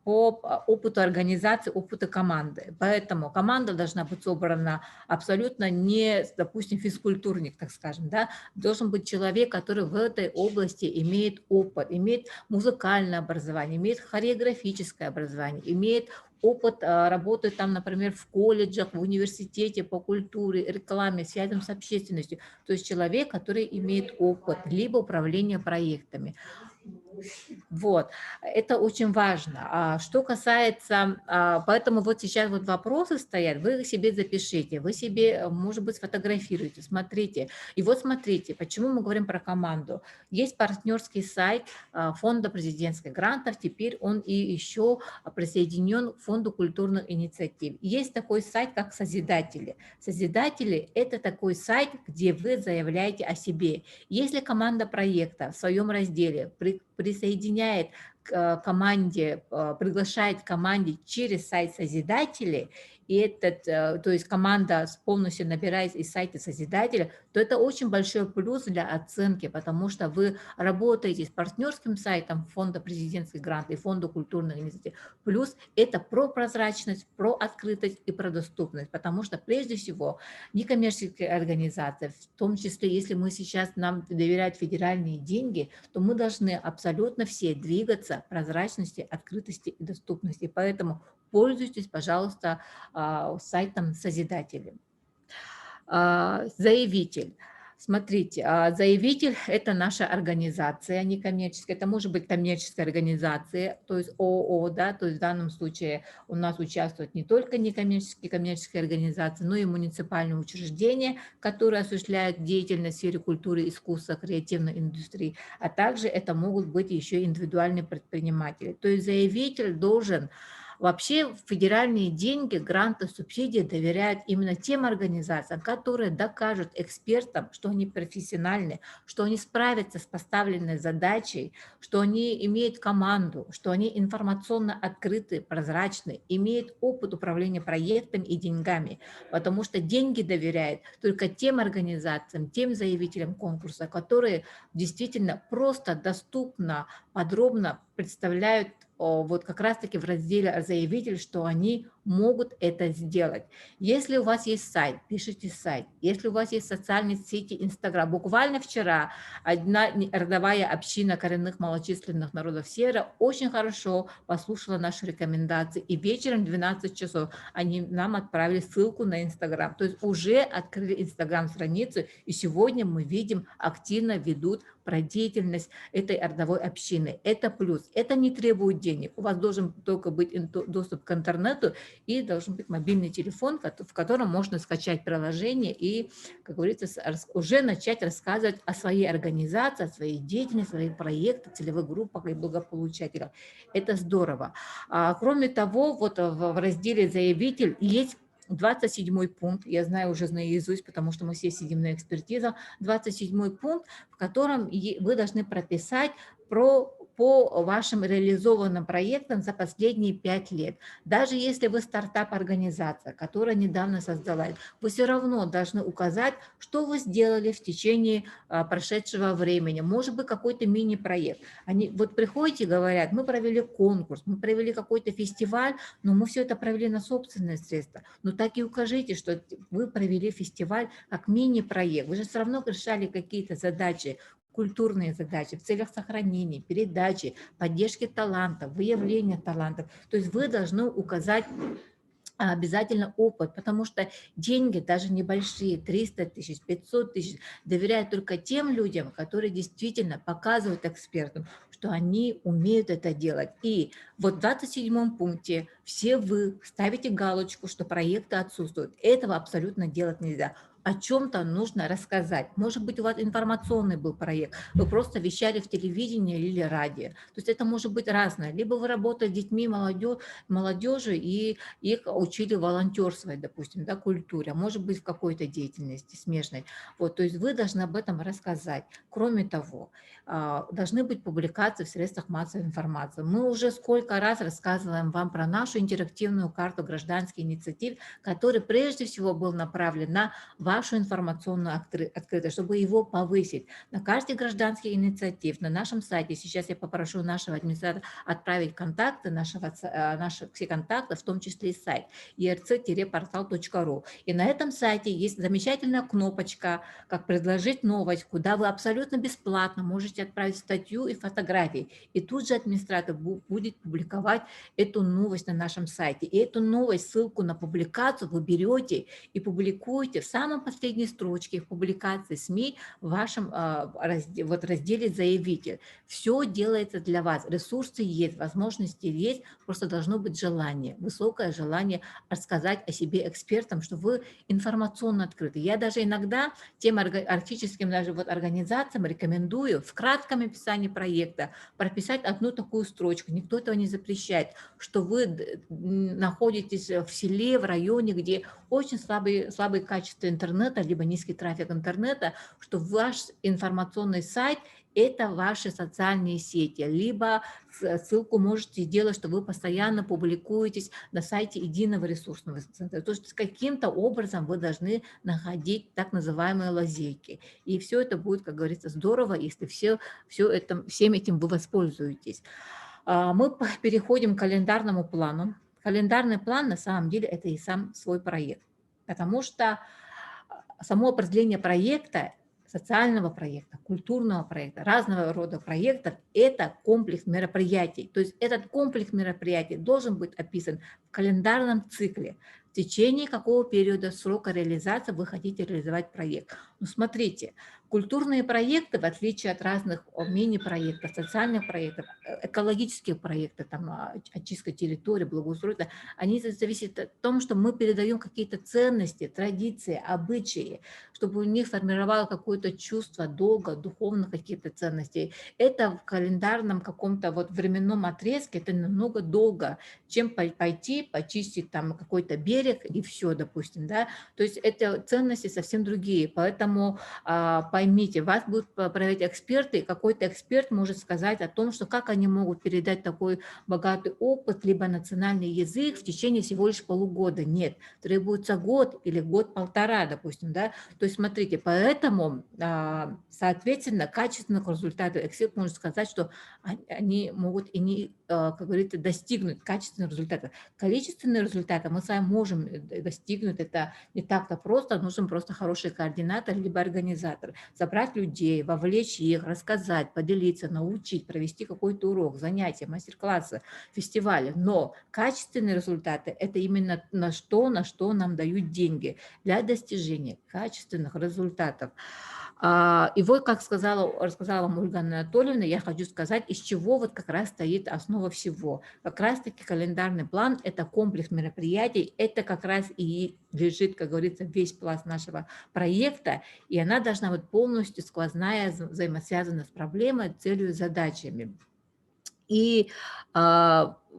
по опыту организации, опыту команды. Поэтому команда должна быть собрана абсолютно не, допустим, физкультурник, так скажем, да, должен быть человек, который в этой области имеет опыт, имеет музыкальное образование, имеет хореографическое образование, имеет опыт работы там, например, в колледжах, в университете по культуре, рекламе, связям с общественностью. То есть человек, который имеет опыт, либо управление проектами. Вот, это очень важно. Что касается, поэтому вот сейчас вот вопросы стоят, вы себе запишите, вы себе, может быть, сфотографируйте, смотрите. И вот смотрите, почему мы говорим про команду. Есть партнерский сайт Фонда президентских грантов, теперь он и еще присоединен к Фонду культурных инициатив. Есть такой сайт, как Созидатели. Созидатели – это такой сайт, где вы заявляете о себе. Если команда проекта в своем разделе присоединяет к команде, приглашает команде через сайт Созидателей, и то есть команда полностью набирается из сайта Созидателя, то это очень большой плюс для оценки, потому что вы работаете с партнерским сайтом Фонда президентских грантов и Фонда культурных инициатив. Плюс это про прозрачность, про открытость и про доступность, потому что прежде всего некоммерческие организации, в том числе, если мы сейчас нам доверяют федеральные деньги, то мы должны абсолютно все двигаться добиться прозрачности, открытости и доступности. Поэтому пользуйтесь, пожалуйста, сайтом Созидатели. Заявитель. Смотрите, заявитель – это наша организация некоммерческая, это может быть коммерческая организация, то есть ООО, да, то есть в данном случае у нас участвуют не только некоммерческие коммерческие организации, но и муниципальные учреждения, которые осуществляют деятельность в сфере культуры, искусства, креативной индустрии, а также это могут быть еще индивидуальные предприниматели. То есть заявитель должен… Вообще федеральные деньги, гранты, субсидии доверяют именно тем организациям, которые докажут экспертам, что они профессиональны, что они справятся с поставленной задачей, что они имеют команду, что они информационно открыты, прозрачны, имеют опыт управления проектами и деньгами, потому что деньги доверяют только тем организациям, тем заявителям конкурса, которые действительно просто, доступно, подробно представляют вот как раз-таки в разделе «Заявитель», что они могут это сделать. Если у вас есть сайт, пишите сайт. Если у вас есть социальные сети, Инстаграм. Буквально вчера одна родовая община коренных малочисленных народов Севера очень хорошо послушала наши рекомендации. И вечером в 12 часов они нам отправили ссылку на Инстаграм. То есть уже открыли Инстаграм-страницу, и сегодня мы видим, активно ведут про деятельность этой родовой общины. Это плюс. Это не требует денег. У вас должен только быть доступ к интернету и должен быть мобильный телефон, в котором можно скачать приложение и, как говорится, уже начать рассказывать о своей организации, о своей деятельности, о своих проектах, целевых группах и благополучателях. Это здорово. Кроме того, вот в разделе «Заявитель» есть 27-й пункт, я знаю уже наизусть, потому что мы все сидим на экспертизах, 27-й пункт, в котором вы должны прописать по вашим реализованным проектам за последние 5 лет. Даже если вы стартап-организация, которая недавно создалась, вы все равно должны указать, что вы сделали в течение прошедшего времени. Может быть, какой-то мини-проект. Они вот приходите и говорят, мы провели конкурс, мы провели какой-то фестиваль, но мы все это провели на собственные средства. Но так и укажите, что вы провели фестиваль как мини-проект. Вы же все равно решали какие-то задачи, культурные задачи в целях сохранения, передачи, поддержки талантов, выявления талантов. То есть вы должны указать обязательно опыт, потому что деньги, даже небольшие, 300 тысяч, 500 тысяч, доверяют только тем людям, которые действительно показывают экспертам, что они умеют это делать. И вот в 27 пункте все вы ставите галочку, что проекты отсутствуют. Этого абсолютно делать нельзя. О чем-то нужно рассказать. Может быть, у вас информационный был проект, вы просто вещали в телевидении или радио. То есть это может быть разное. Либо вы работаете с детьми, молодежью и их учили волонтерствовать, допустим, да, культуре, а может быть в какой-то деятельности смежной. Вот, то есть вы должны об этом рассказать. Кроме того, должны быть публикации в средствах массовой информации. Мы уже сколько раз рассказываем вам про нашу интерактивную карту гражданских инициатив, который прежде всего был направлен на вашу информационную открытость, чтобы его повысить. На карте гражданских инициатив на нашем сайте, сейчас я попрошу нашего администратора отправить контакты, наших все контакты, в том числе и сайт erc-portal.ru. И на этом сайте есть замечательная кнопочка, как предложить новость, куда вы абсолютно бесплатно можете отправить статью и фотографии. И тут же администратор будет публиковать эту новость на нашем сайте. И эту новость, ссылку на публикацию вы берете и публикуете в самой последней строчке в публикации СМИ в вашем разделе «Заявитель». Все делается для вас. Ресурсы есть, возможности есть, просто должно быть желание, высокое желание рассказать о себе экспертам, что вы информационно открыты. Я даже иногда тем арктическим даже вот организациям рекомендую в кратком описании проекта прописать одну такую строчку. Никто этого не запрещает, что вы находитесь в селе, в районе, где очень слабое качество интернета, либо низкий трафик интернета, что ваш информационный сайт – это ваши социальные сети, либо ссылку можете сделать, что вы постоянно публикуетесь на сайте единого ресурсного центра. То есть каким-то образом вы должны находить так называемые лазейки. И все это будет, как говорится, здорово, если всем этим вы воспользуетесь. Мы переходим к календарному плану. Календарный план на самом деле это и сам свой проект, потому что само определение проекта социального проекта, культурного проекта, разного рода проектов – это комплекс мероприятий. То есть этот комплекс мероприятий должен быть описан в календарном цикле. В течение какого периода срока реализации вы хотите реализовать проект. Ну, смотрите, культурные проекты, в отличие от разных мини-проектов, социальных проектов, экологических проектов, там, очистка территории, благоустройства, они зависят от того, что мы передаем какие-то ценности, традиции, обычаи, чтобы у них сформировало какое-то чувство долга, духовных каких-то ценностей. Это в календарном каком-то вот временном отрезке, это намного долго, чем пойти, почистить там какой-то берег и все, допустим, да. То есть это ценности совсем другие, поэтому поймите, вас будут проверять эксперты, и какой-то эксперт может сказать о том, что как они могут передать такой богатый опыт, либо национальный язык в течение всего лишь полугода. Нет, требуется год или год-полтора, допустим, да. То есть смотрите, поэтому, соответственно, качественных результатов эксперт может сказать, что они могут и не, как говорится, достигнуть качественных результатов. Количественные результаты мы с вами можем достигнуть, это не так-то просто, нужен просто хороший координатор либо организатор. Собрать людей, вовлечь их, рассказать, поделиться, научить, провести какой-то урок, занятия, мастер-классы, фестивали. Но качественные результаты – это именно на что нам дают деньги для достижения качественных результатов. И вот, как рассказала вам Ольга Анатольевна, я хочу сказать, из чего вот как раз стоит основа всего. Как раз-таки календарный план – это комплекс мероприятий, это как раз и лежит, как говорится, весь пласт нашего проекта, и она должна быть полностью сквозная, взаимосвязана с проблемой, целью, задачами. И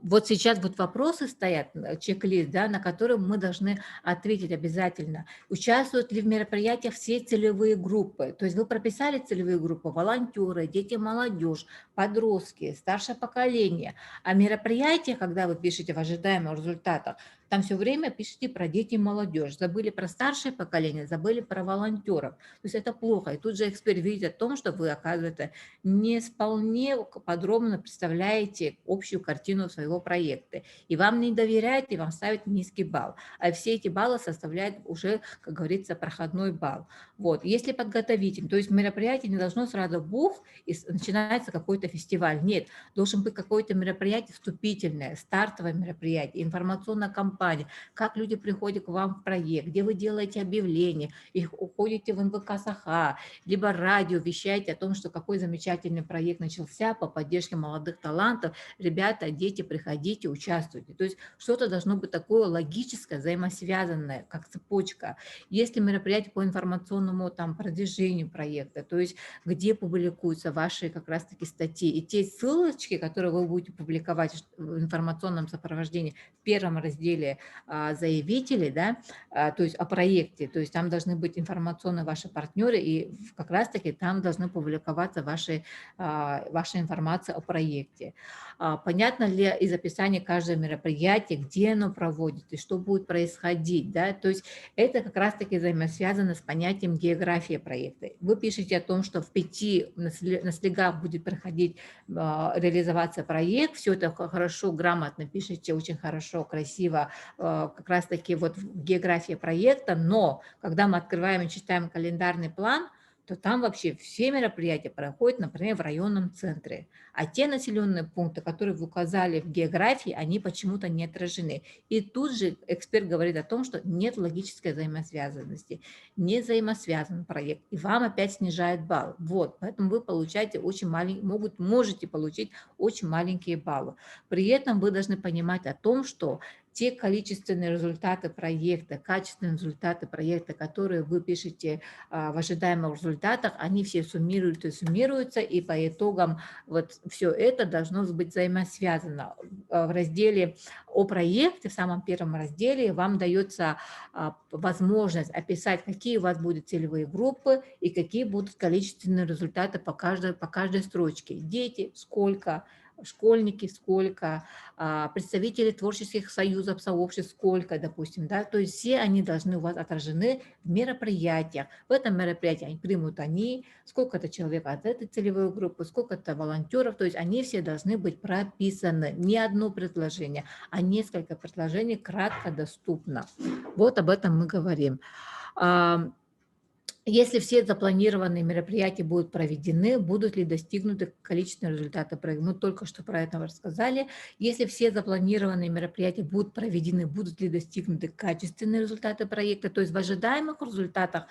вот сейчас вот вопросы стоят, чек-лист, да, на которые мы должны ответить обязательно. Участвуют ли в мероприятиях все целевые группы? То есть вы прописали целевые группы: волонтеры, дети, молодежь, подростки, старшее поколение. А мероприятия, когда вы пишете в ожидаемых результатах, там все время пишите про дети и молодежь. Забыли про старшее поколение, забыли про волонтеров. То есть это плохо. И тут же эксперт видит о том, что вы, оказывается, не вполне подробно представляете общую картину своего проекта. И вам не доверяют, и вам ставят низкий балл. А все эти баллы составляют уже, как говорится, проходной балл. Вот. Если подготовительный, то есть мероприятие не должно сразу бух, и начинается какой-то фестиваль. Нет, должен быть какое-то мероприятие вступительное, стартовое мероприятие, информационная кампания, как люди приходят к вам в проект, где вы делаете объявления, их уходите в НВК Саха, либо радио вещаете о том, что какой замечательный проект начался по поддержке молодых талантов. Ребята, дети, приходите, участвуйте. То есть что-то должно быть такое логическое, взаимосвязанное, как цепочка. Если мероприятие по информационному там продвижению проекта, то есть где публикуются ваши как раз-таки статьи, и те ссылочки, которые вы будете публиковать в информационном сопровождении в первом разделе заявителей, да, то есть о проекте, то есть там должны быть информационные ваши партнеры, и как раз-таки там должны публиковаться ваша информация о проекте. Понятно ли из описания каждого мероприятия, где оно проводится, что будет происходить, да, то есть это как раз-таки взаимосвязано с понятием географии проекта. Вы пишете о том, что в 5 на слегах будет проходить, реализоваться проект, все это хорошо, грамотно пишете, очень хорошо, красиво, как раз-таки вот в географии проекта, но когда мы открываем и читаем календарный план, то там вообще все мероприятия проходят, например, в районном центре. А те населенные пункты, которые вы указали в географии, они почему-то не отражены. И тут же эксперт говорит о том, что нет логической взаимосвязанности, не взаимосвязан проект, и вам опять снижает балл. Вот, поэтому вы получаете очень маленькие, можете получить очень маленькие баллы. При этом вы должны понимать о том, что те количественные результаты проекта, качественные результаты проекта, которые вы пишете в ожидаемых результатах, они все суммируются и суммируются, и по итогам вот все это должно быть взаимосвязано. В разделе о проекте, в самом первом разделе, вам дается возможность описать, какие у вас будут целевые группы и какие будут количественные результаты по каждой строчке. Дети, сколько, школьники сколько, представители творческих союзов, сообществ сколько, допустим, да, то есть все они должны у вас отражены в мероприятиях. В этом мероприятии примут сколько-то человек от этой целевой группы, сколько-то волонтеров, то есть они все должны быть прописаны. Не одно предложение, а несколько предложений кратко доступно. Вот об этом мы говорим. Если все запланированные мероприятия будут проведены, будут ли достигнуты количественные результаты проекта? Мы только что про это рассказали. Если все запланированные мероприятия будут проведены, будут ли достигнуты качественные результаты проекта? То есть в ожидаемых результатах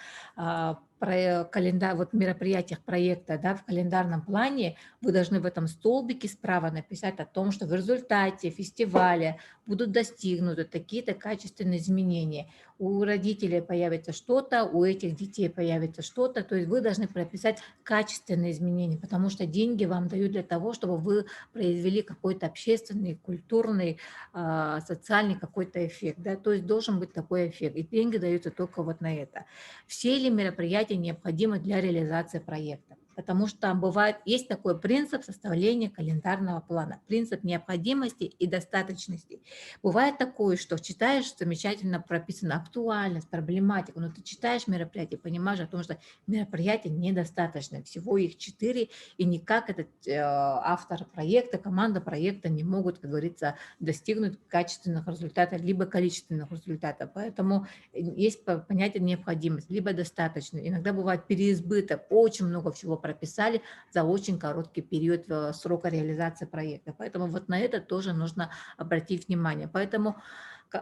вот мероприятиях проекта, да, в календарном плане вы должны в этом столбике справа написать о том, что в результате фестиваля будут достигнуты такие-то качественные изменения. У родителей появится что-то, у этих детей появится что-то. То есть вы должны прописать качественные изменения, потому что деньги вам дают для того, чтобы вы произвели какой-то общественный, культурный, социальный какой-то эффект. Да? То есть должен быть такой эффект. И деньги даются только вот на это. Все ли мероприятия необходимы для реализации проекта? Потому что там бывает, есть такой принцип составления календарного плана, принцип необходимости и достаточности. Бывает такое, что читаешь, замечательно прописана актуальность, проблематика, но ты читаешь мероприятие, понимаешь о том, что мероприятий недостаточно, всего их 4, и никак этот автор проекта, команда проекта не могут, как говорится, достигнуть качественных результатов, либо количественных результатов. Поэтому есть понятие необходимость, либо достаточно. Иногда бывает переизбыток, очень много всего прописали за очень короткий период срока реализации проекта. Поэтому вот на это тоже нужно обратить внимание. Поэтому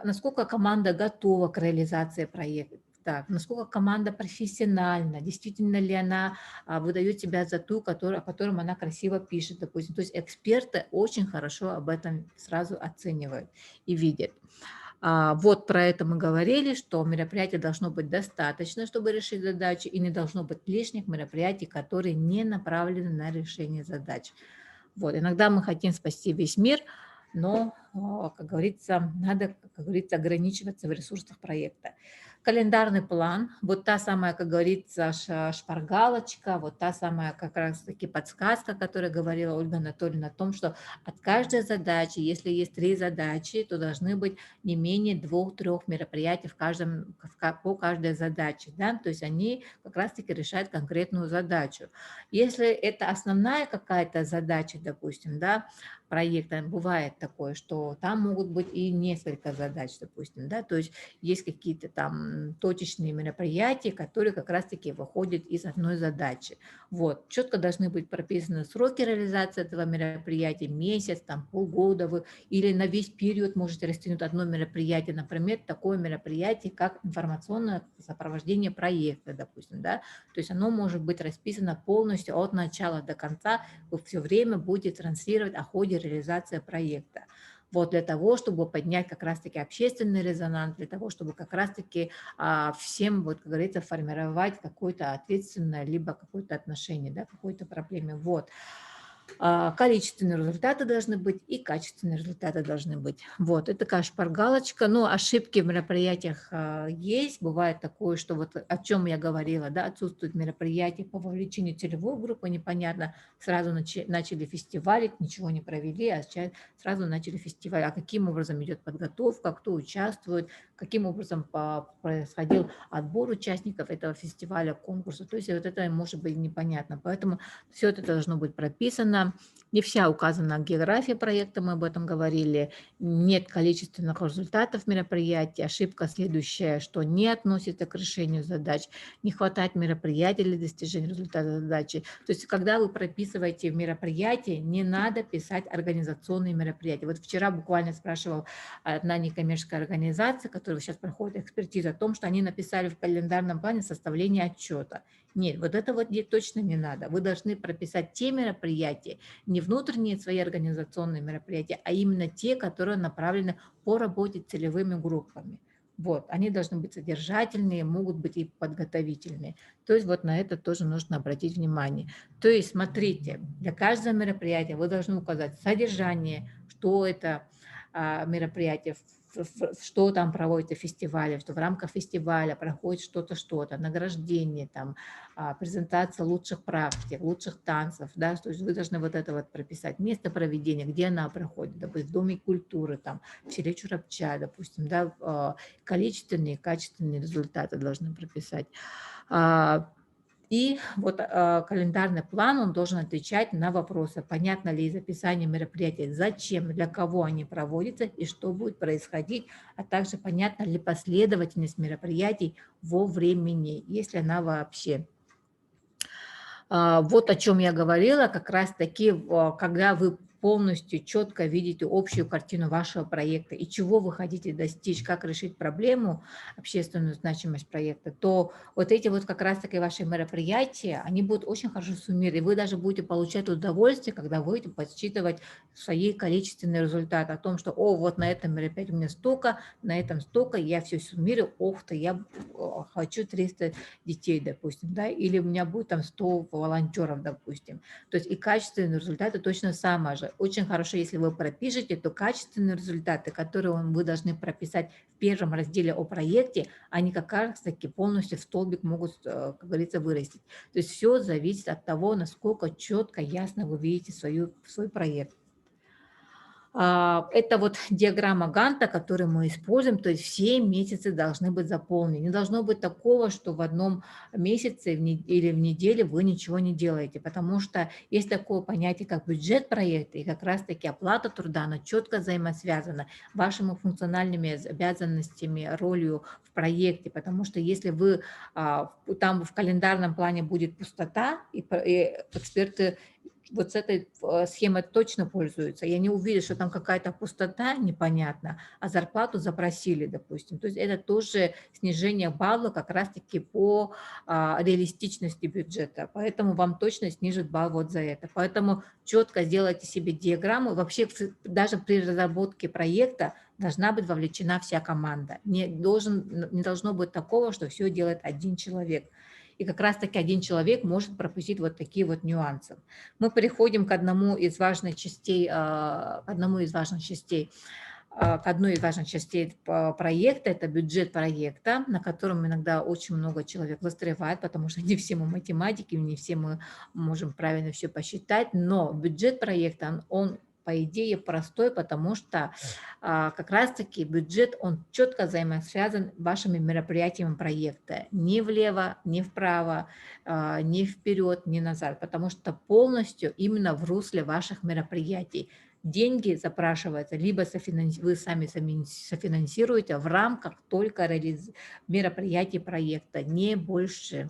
насколько команда готова к реализации проекта, так, насколько команда профессиональна, действительно ли она выдает себя за ту, о котором она красиво пишет, допустим. То есть эксперты очень хорошо об этом сразу оценивают и видят. Вот про это мы говорили, что мероприятие должно быть достаточно, чтобы решить задачи, и не должно быть лишних мероприятий, которые не направлены на решение задач. Вот. Иногда мы хотим спасти весь мир, но, как говорится, надо, как говорится, ограничиваться в ресурсах проекта. Календарный план, вот та самая, как говорится, шпаргалочка, вот та самая как раз-таки подсказка, о которой говорила Ольга Анатольевна, о том, что от каждой задачи, если есть 3 задачи, то должны быть не менее 2-3 мероприятий по каждой задаче. Да? То есть они как раз-таки решают конкретную задачу. Если это основная какая-то задача, допустим, да, проекта, бывает такое, что там могут быть и несколько задач, допустим, да, то есть есть какие-то там точечные мероприятия, которые как раз-таки выходят из одной задачи. Вот, четко должны быть прописаны сроки реализации этого мероприятия, месяц, там, полгода, вы, или на весь период можете растянуть одно мероприятие, например, такое мероприятие, как информационное сопровождение проекта, допустим, да, то есть оно может быть расписано полностью от начала до конца, вы все время будете транслировать о ходе реализации проекта. Вот для того, чтобы поднять как раз-таки общественный резонанс, для того, чтобы как раз-таки всем, вот, как говорится, формировать какое-то ответственное, либо какое-то отношение, да, к какой-то проблеме. Вот. Количественные результаты должны быть и качественные результаты должны быть. Вот, это такая шпаргалочка. Но ошибки в мероприятиях есть. Бывает такое, что вот о чем я говорила, да, отсутствует мероприятие по вовлечению целевой группы, непонятно, сразу начали фестивалить, ничего не провели, а сейчас сразу начали фестиваль. А каким образом идет подготовка, кто участвует, каким образом происходил отбор участников этого фестиваля, конкурса. То есть вот это может быть непонятно. Поэтому все это должно быть прописано. Не вся указана география проекта, мы об этом говорили. Нет количественных результатов мероприятий. Ошибка следующая, что не относится к решению задач. Не хватает мероприятий для достижения результата задачи. То есть когда вы прописываете мероприятие, не надо писать организационные мероприятия. Вот вчера буквально спрашивала одна некоммерческая организация, которая сейчас проходит экспертизу, о том, что они написали в календарном плане составление отчета. Нет, вот это вот точно не надо. Вы должны прописать те мероприятия, не внутренние свои организационные мероприятия, а именно те, которые направлены по работе с целевыми группами. Вот, они должны быть содержательные, могут быть и подготовительные. То есть вот на это тоже нужно обратить внимание. То есть смотрите, для каждого мероприятия вы должны указать содержание, что это мероприятие, что там проводится в фестивале, что в рамках фестиваля проходит что-то, награждение, там, презентация лучших практик, лучших танцев, да, то есть вы должны вот это вот прописать, место проведения, где она проходит, допустим, в Доме культуры, там, в селе Чурапча, допустим, да, количественные и качественные результаты должны прописать. И вот календарный план, он должен отвечать на вопросы, понятно ли из описания мероприятия, зачем, для кого они проводятся и что будет происходить, а также понятна ли последовательность мероприятий во времени, если она вообще. Вот о чем я говорила, как раз-таки, когда вы полностью четко видите общую картину вашего проекта и чего вы хотите достичь, как решить проблему, общественную значимость проекта, то вот эти вот как раз-таки ваши мероприятия, они будут очень хорошо суммированы, и вы даже будете получать удовольствие, когда будете подсчитывать свои количественные результаты о том, что, о, вот на этом мероприятии у меня столько, на этом столько, я все суммирую, ох ты, я хочу 300 детей, допустим, да, или у меня будет там 100 волонтеров, допустим. То есть и качественные результаты точно самое же. Очень хорошо, если вы пропишете, то качественные результаты, которые вы должны прописать в первом разделе о проекте, они как раз-таки полностью в столбик могут, как говорится, вырастить. То есть все зависит от того, насколько четко, ясно вы видите свой проект. Это вот диаграмма Ганта, которую мы используем, то есть все месяцы должны быть заполнены. Не должно быть такого, что в одном месяце или в неделе вы ничего не делаете, потому что есть такое понятие, как бюджет проекта, и как раз-таки оплата труда, она четко взаимосвязана вашими функциональными обязанностями, ролью в проекте, потому что если вы там в календарном плане будет пустота, и эксперты вот с этой схемой точно пользуются. И они увидят, что там какая-то пустота непонятна, а зарплату запросили, допустим. То есть это тоже снижение балла как раз-таки по реалистичности бюджета. Поэтому вам точно снижат балл вот за это. Поэтому четко сделайте себе диаграмму. Вообще даже при разработке проекта должна быть вовлечена вся команда. Не должно быть такого, что все делает один человек. И как раз-таки один человек может пропустить вот такие вот нюансы. Мы переходим к одной из важных частей проекта, это бюджет проекта, на котором иногда очень много человек застревает, потому что не все мы математики, не все мы можем правильно все посчитать, но бюджет проекта, он по идее простой, потому что как раз-таки бюджет, он четко взаимосвязан с вашими мероприятиями проекта. Ни влево, ни вправо, ни вперед, ни назад, потому что полностью именно в русле ваших мероприятий. Деньги запрашиваются, либо вы сами софинансируете в рамках только мероприятий проекта, не больше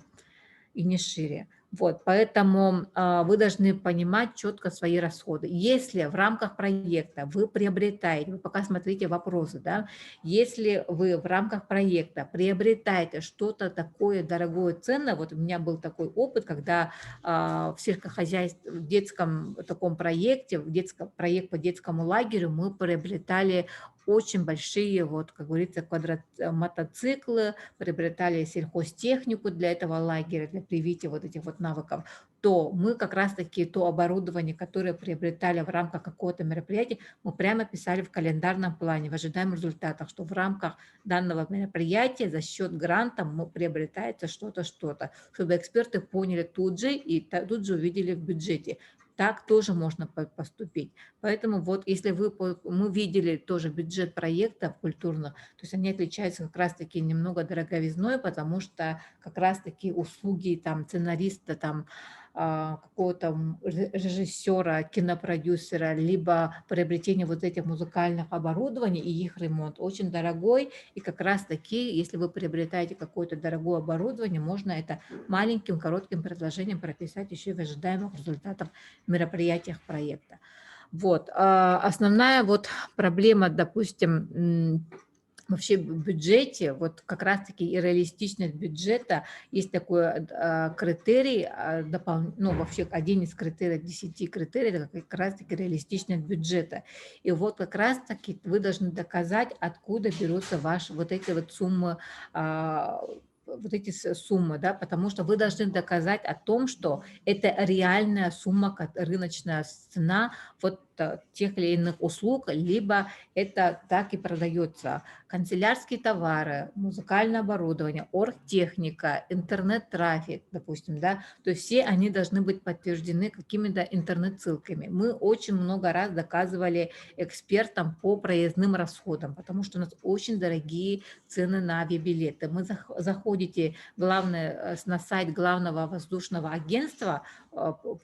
и не шире. Вот, поэтому вы должны понимать четко свои расходы. Если в рамках проекта вы приобретаете, вы пока смотрите вопросы, да, если вы в рамках проекта приобретаете что-то такое дорогое, ценное, вот у меня был такой опыт, когда в сельскохозяйстве, в детском таком проекте, проект по детскому лагерю мы приобретали очень большие, вот, как говорится, мотоциклы, приобретали сельхозтехнику для этого лагеря, для привития вот этих вот навыков, то мы как раз-таки то оборудование, которое приобретали в рамках какого-то мероприятия, мы прямо писали в календарном плане, в ожидаемых результатах, что в рамках данного мероприятия за счет гранта приобретается что-то, чтобы эксперты поняли тут же и тут же увидели в бюджете. Так тоже можно поступить. Поэтому вот если мы видели тоже бюджет проектов культурных, то есть они отличаются как раз-таки немного дороговизной, потому что как раз-таки услуги там сценариста, там какого-то режиссера, кинопродюсера, либо приобретение вот этих музыкальных оборудований и их ремонт очень дорогой. И как раз-таки, если вы приобретаете какое-то дорогое оборудование, можно это маленьким коротким предложением прописать еще и в ожидаемых результатах мероприятиях проекта. Вот. Основная вот проблема, допустим, вообще в бюджете, вот как раз-таки и реалистичность бюджета, есть такой критерий, вообще один из критериев, 10 критериев, это как раз-таки реалистичность бюджета. И вот как раз-таки вы должны доказать, откуда берутся ваши вот эти вот суммы, да, потому что вы должны доказать о том, что это реальная сумма, рыночная цена, вот тех или иных услуг, либо это так и продается. Канцелярские товары, музыкальное оборудование, оргтехника, интернет-трафик, допустим, да, то есть все они должны быть подтверждены какими-то интернет-ссылками. Мы очень много раз доказывали экспертам по проездным расходам, потому что у нас очень дорогие цены на авиабилеты. Вы заходите, главное, на сайт главного воздушного агентства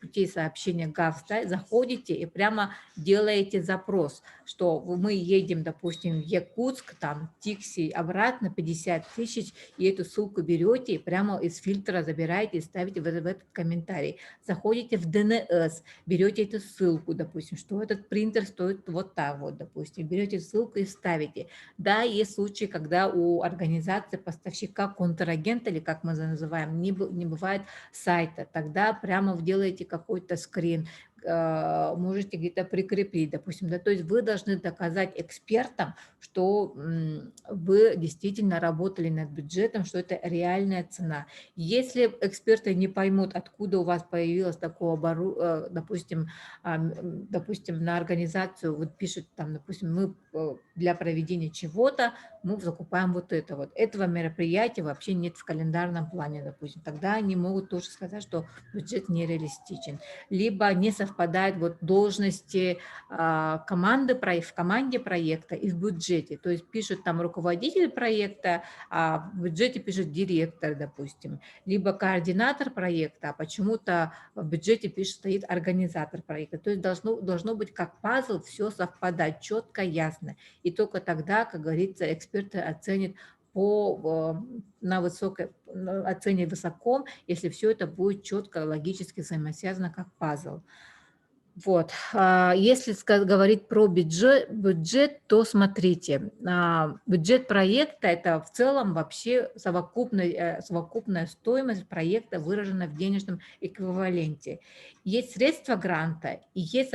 путей сообщения ГАВС, да, заходите и прямо делаете запрос, что мы едем, допустим, в Якутск, там, Тикси, обратно 50 тысяч, и эту ссылку берете и прямо из фильтра забираете и ставите в этот комментарий. Заходите в ДНС, берете эту ссылку, допустим, что этот принтер стоит вот так вот, допустим, берете ссылку и ставите. Да, есть случаи, когда у организации поставщика контрагента, или как мы называем, не бывает сайта, тогда прямо делаете какой-то скрин, можете где-то прикрепить, допустим, да, то есть вы должны доказать экспертам, что вы действительно работали над бюджетом, что это реальная цена. Если эксперты не поймут, откуда у вас появилось такое оборудование, допустим, на организацию вот пишут там, допустим, мы для проведения чего-то мы закупаем вот это вот. Этого мероприятия вообще нет в календарном плане, допустим. Тогда они могут тоже сказать, что бюджет нереалистичен. Либо не совпадают вот должности команды в команде проекта и в бюджете. То есть пишут там руководитель проекта, а в бюджете пишет директор, допустим. Либо координатор проекта, а почему-то в бюджете пишет, стоит организатор проекта. То есть должно быть как пазл, все совпадать четко, ясно. И только тогда, как говорится, эксперты оценят оценят высоко, если все это будет четко, логически взаимосвязано, как пазл. Вот. Если говорить про бюджет, то смотрите, бюджет проекта – это в целом вообще совокупная стоимость проекта, выражена в денежном эквиваленте. Есть средства гранта и есть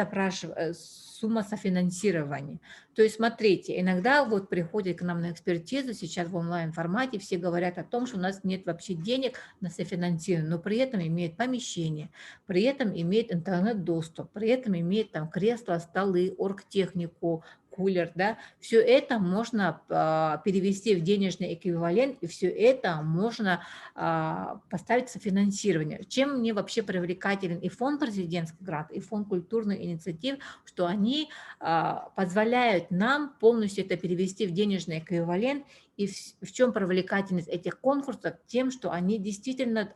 сумма софинансирования. То есть смотрите, иногда вот приходят к нам на экспертизу, сейчас в онлайн-формате все говорят о том, что у нас нет вообще денег на софинансирование, но при этом имеют помещение, при этом имеет интернет-доступ, при этом имеет там кресла, столы, оргтехнику, кулер, да, все это можно перевести в денежный эквивалент, и все это можно поставить софинансирование. Чем мне вообще привлекателен и фонд президентский грант, и фонд культурных инициатив, что они позволяют нам полностью это перевести в денежный эквивалент. И в чем привлекательность этих конкурсов? Тем, что они действительно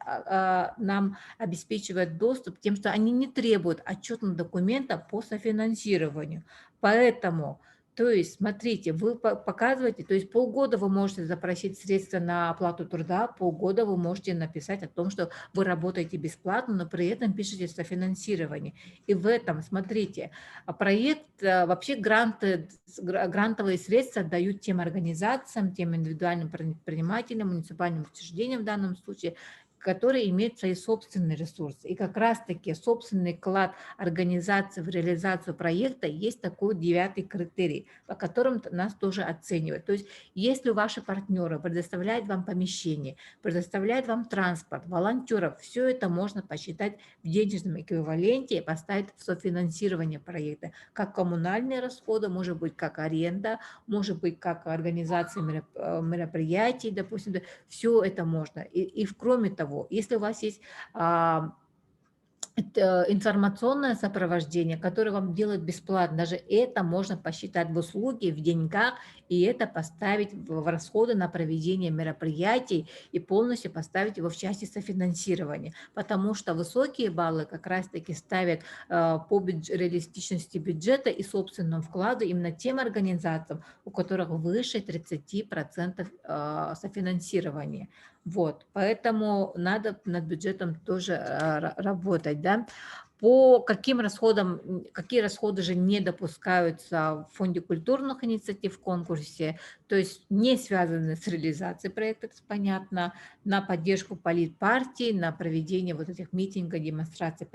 нам обеспечивают доступ, тем, что они не требуют отчетного документа по софинансированию. Поэтому, то есть, смотрите, вы показываете, то есть полгода вы можете запросить средства на оплату труда, полгода вы можете написать о том, что вы работаете бесплатно, но при этом пишете софинансирование. И в этом, смотрите, проект, вообще грантовые средства дают тем организациям, тем индивидуальным предпринимателям, муниципальным учреждениям в данном случае, которые имеют свои собственные ресурсы. И как раз-таки собственный вклад организации в реализацию проекта есть такой 9-й критерий, по которым нас тоже оценивают. То есть если ваши партнеры предоставляют вам помещение, предоставляют вам транспорт, волонтеров, все это можно посчитать в денежном эквиваленте и поставить в софинансирование проекта. Как коммунальные расходы, может быть, как аренда, может быть, как организация мероприятий, допустим, все это можно. И кроме того, если у вас есть информационное сопровождение, которое вам делают бесплатно, даже это можно посчитать в услуги, в деньгах, и это поставить в расходы на проведение мероприятий и полностью поставить его в части софинансирования, потому что высокие баллы как раз-таки ставят по реалистичности бюджета и собственному вкладу именно тем организациям, у которых выше 30% софинансирования. Вот, поэтому надо над бюджетом тоже работать, да. По каким расходам, какие расходы же не допускаются в фонде культурных инициатив в конкурсе, то есть не связаны с реализацией проекта, это понятно, на поддержку политпартий, на проведение вот этих митингов, демонстраций,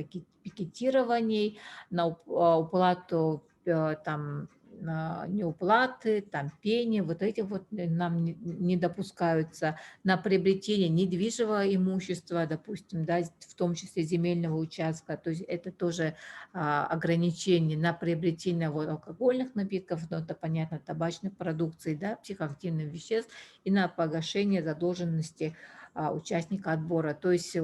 пикетирований, на уплату там неуплаты, там пени, вот эти вот нам не допускаются. На приобретение недвижимого имущества, допустим, да, в том числе земельного участка, то есть это тоже ограничение на приобретение вот алкогольных напитков, ну, это понятно, табачной продукции, да, психоактивных веществ и на погашение задолженности участника отбора. То есть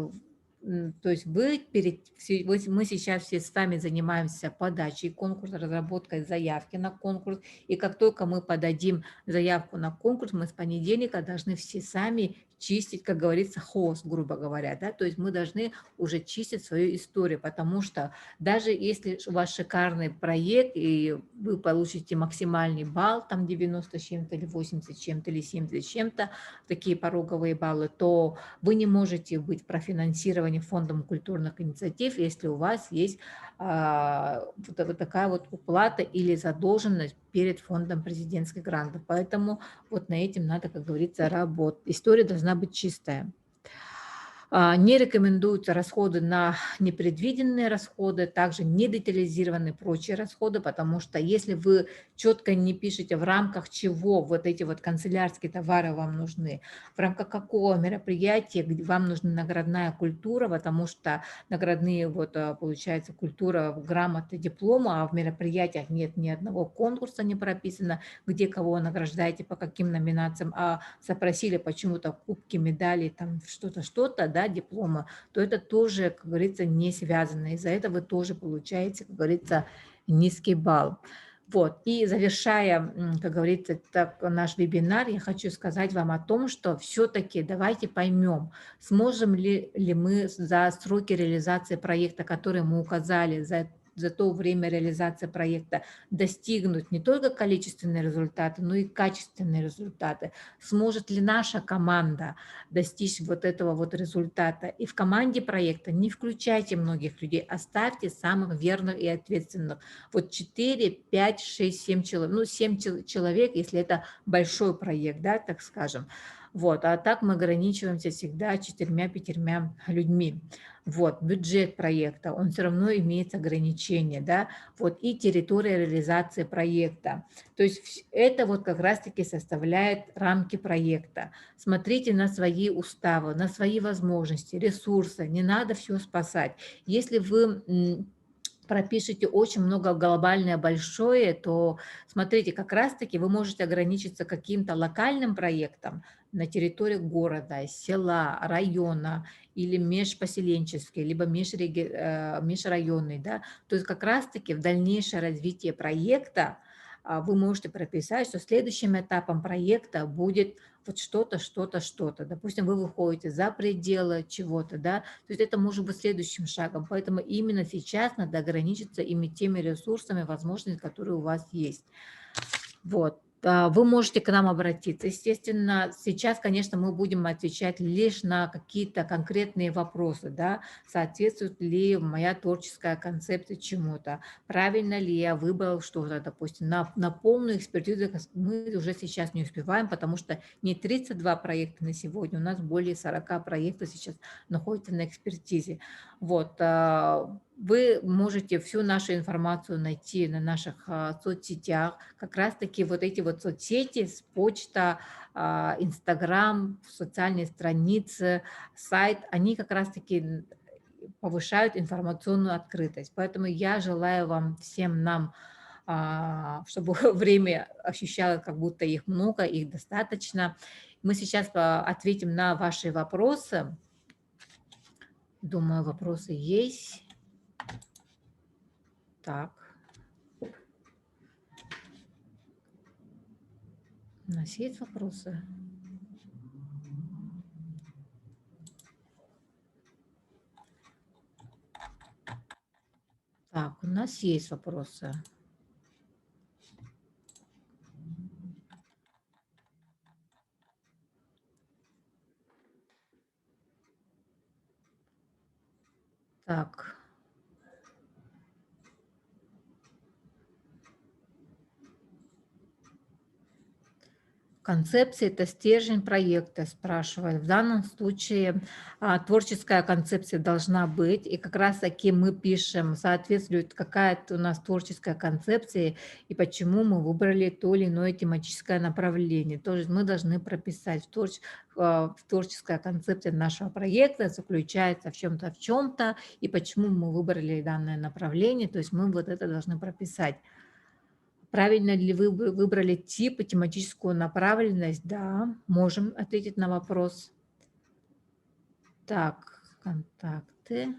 мы сейчас все с вами занимаемся подачей конкурса, разработкой заявки на конкурс, и как только мы подадим заявку на конкурс, мы с понедельника должны все сами чистить, как говорится, хвост, грубо говоря, да, то есть мы должны уже чистить свою историю, потому что даже если у вас шикарный проект, и вы получите максимальный балл, там 90 с чем-то, или 80 с чем-то, или 70 с чем-то, такие пороговые баллы, то вы не можете быть профинансированы фондом культурных инициатив, если у вас есть вот такая вот уплата или задолженность перед фондом президентских грантов. Поэтому вот на этим надо, как говорится, работать. История должна быть чистая. Не рекомендуются расходы на непредвиденные расходы, также не детализированные прочие расходы, потому что если вы четко не пишете, в рамках чего вот эти вот канцелярские товары вам нужны, в рамках какого мероприятия вам нужна наградная культура, потому что наградные, вот получается, культура, грамоты, диплома, а в мероприятиях нет ни одного конкурса не прописано, где кого награждаете, по каким номинациям, а запросили почему-то кубки, медали, там что-то, да, диплома, то это тоже, как говорится, не связано. Из-за этого вы тоже получаете, как говорится, низкий балл. Вот. И завершая, как говорится, так, наш вебинар, я хочу сказать вам о том, что все-таки давайте поймем, сможем ли мы за сроки реализации проекта, которые мы указали, за то время реализации проекта достигнуть не только количественные результаты, но и качественные результаты. Сможет ли наша команда достичь вот этого вот результата? И в команде проекта не включайте многих людей, оставьте самых верных и ответственных. Вот 4, 5, 6, 7 человек, ну 7 человек, если это большой проект, да, так скажем. Вот, а так мы ограничиваемся всегда 4-5 людьми. Вот, бюджет проекта, он все равно имеет ограничения, да, вот, и территория реализации проекта. То есть это вот как раз-таки составляет рамки проекта. Смотрите на свои уставы, на свои возможности, ресурсы, не надо все спасать. Если вы пропишите очень много глобальное, большое, то смотрите, как раз-таки вы можете ограничиться каким-то локальным проектом на территории города, села, района или межпоселенческий, либо межрайонный, да, то есть как раз-таки в дальнейшее развитие проекта вы можете прописать, что следующим этапом проекта будет вот что-то, что-то, что-то. Допустим, вы выходите за пределы чего-то, да, то есть это может быть следующим шагом. Поэтому именно сейчас надо ограничиться ими теми ресурсами, возможностями, которые у вас есть. Вот. Вы можете к нам обратиться. Естественно, сейчас, конечно, мы будем отвечать лишь на какие-то конкретные вопросы, да, соответствует ли моя творческая концепция чему-то, правильно ли я выбрал что-то, допустим, на полную экспертизу мы уже сейчас не успеваем, потому что не 32 проекта на сегодня, у нас более 40 проектов сейчас находятся на экспертизе. Вот. Вы можете всю нашу информацию найти на наших соцсетях. Как раз-таки вот эти вот соцсети, почта, Инстаграм, социальные страницы, сайт, они как раз-таки повышают информационную открытость. Поэтому я желаю вам всем нам, чтобы время ощущало, как будто их много, их достаточно. Мы сейчас ответим на ваши вопросы. Думаю, вопросы есть. Так. У нас есть вопросы? Так, у нас есть вопросы. Так. Концепция– это стержень проекта, спрашивают. В данном случае творческая концепция должна быть, и как раз-таки мы пишем, соответствует какая-то у нас творческая концепция, и почему мы выбрали то или иное тематическое направление. То есть мы должны прописать, творческая концепция нашего проекта заключается в чем-то, и почему мы выбрали данное направление, то есть мы вот это должны прописать. Правильно ли вы выбрали тип и тематическую направленность? Да, можем ответить на вопрос. Так, контакты.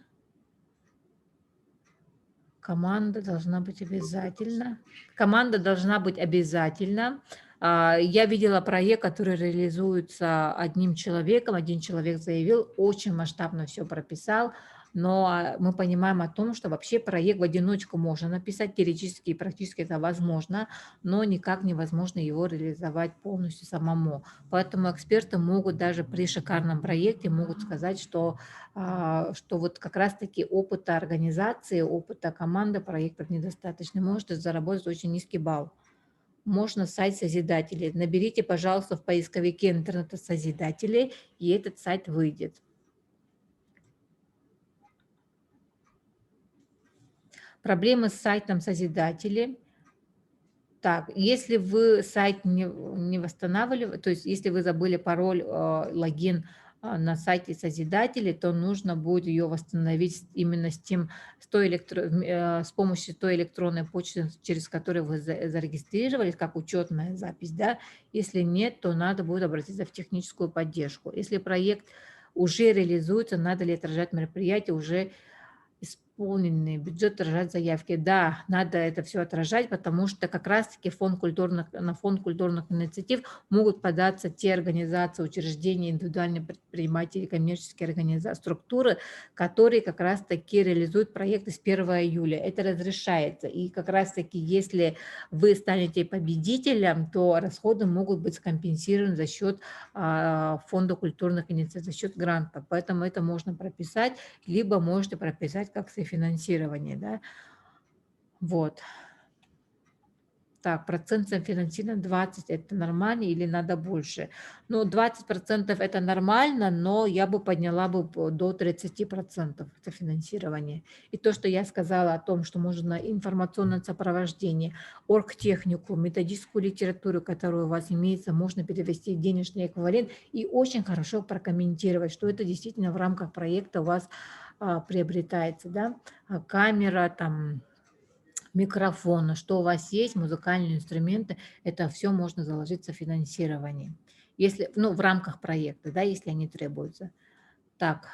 Команда должна быть обязательно. Команда должна быть обязательно. Я видела проект, который реализуется одним человеком. Один человек заявил, очень масштабно все прописал, но мы понимаем о том, что вообще проект в одиночку можно написать, теоретически и практически это возможно, но никак невозможно его реализовать полностью самому. Поэтому эксперты могут даже при шикарном проекте могут сказать, что вот как раз-таки опыта организации, опыта команды проектов недостаточно. Можете заработать очень низкий балл. Можно сайт Созидателей. Наберите, пожалуйста, в поисковике интернета Созидателей, и этот сайт выйдет. Проблемы с сайтом Созидателей. Так, если вы сайт не восстанавливаете, то есть если вы забыли пароль, логин на сайте Созидателей, то нужно будет ее восстановить именно с помощью той электронной почты, через которую вы зарегистрировались, как учетная запись. Да? Если нет, то надо будет обратиться в техническую поддержку. Если проект уже реализуется, надо ли отражать мероприятие уже исполненный бюджет, отражать заявки. Да, надо это все отражать, потому что как раз-таки на фонд культурных инициатив могут податься те организации, учреждения, индивидуальные предприниматели, коммерческие организации, структуры, которые как раз-таки реализуют проекты с 1 июля. Это разрешается. И как раз-таки, если вы станете победителем, то расходы могут быть скомпенсированы за счет фонда культурных инициатив, за счет грантов. Поэтому это можно прописать, либо можете прописать как софинансирование, да. Вот. Так, процент софинансирования 20 – это нормально или надо больше? Ну, 20% это нормально, но я бы подняла бы до 30% софинансирования. И то, что я сказала о том, что можно информационное сопровождение, оргтехнику, методическую литературу, которая у вас имеется, можно перевести в денежный эквивалент и очень хорошо прокомментировать, что это действительно в рамках проекта у вас приобретается, да, камера, там, микрофона, что у вас есть, музыкальные инструменты, это все можно заложить в софинансирование. Если, ну, в рамках проекта, да, если они требуются. Так,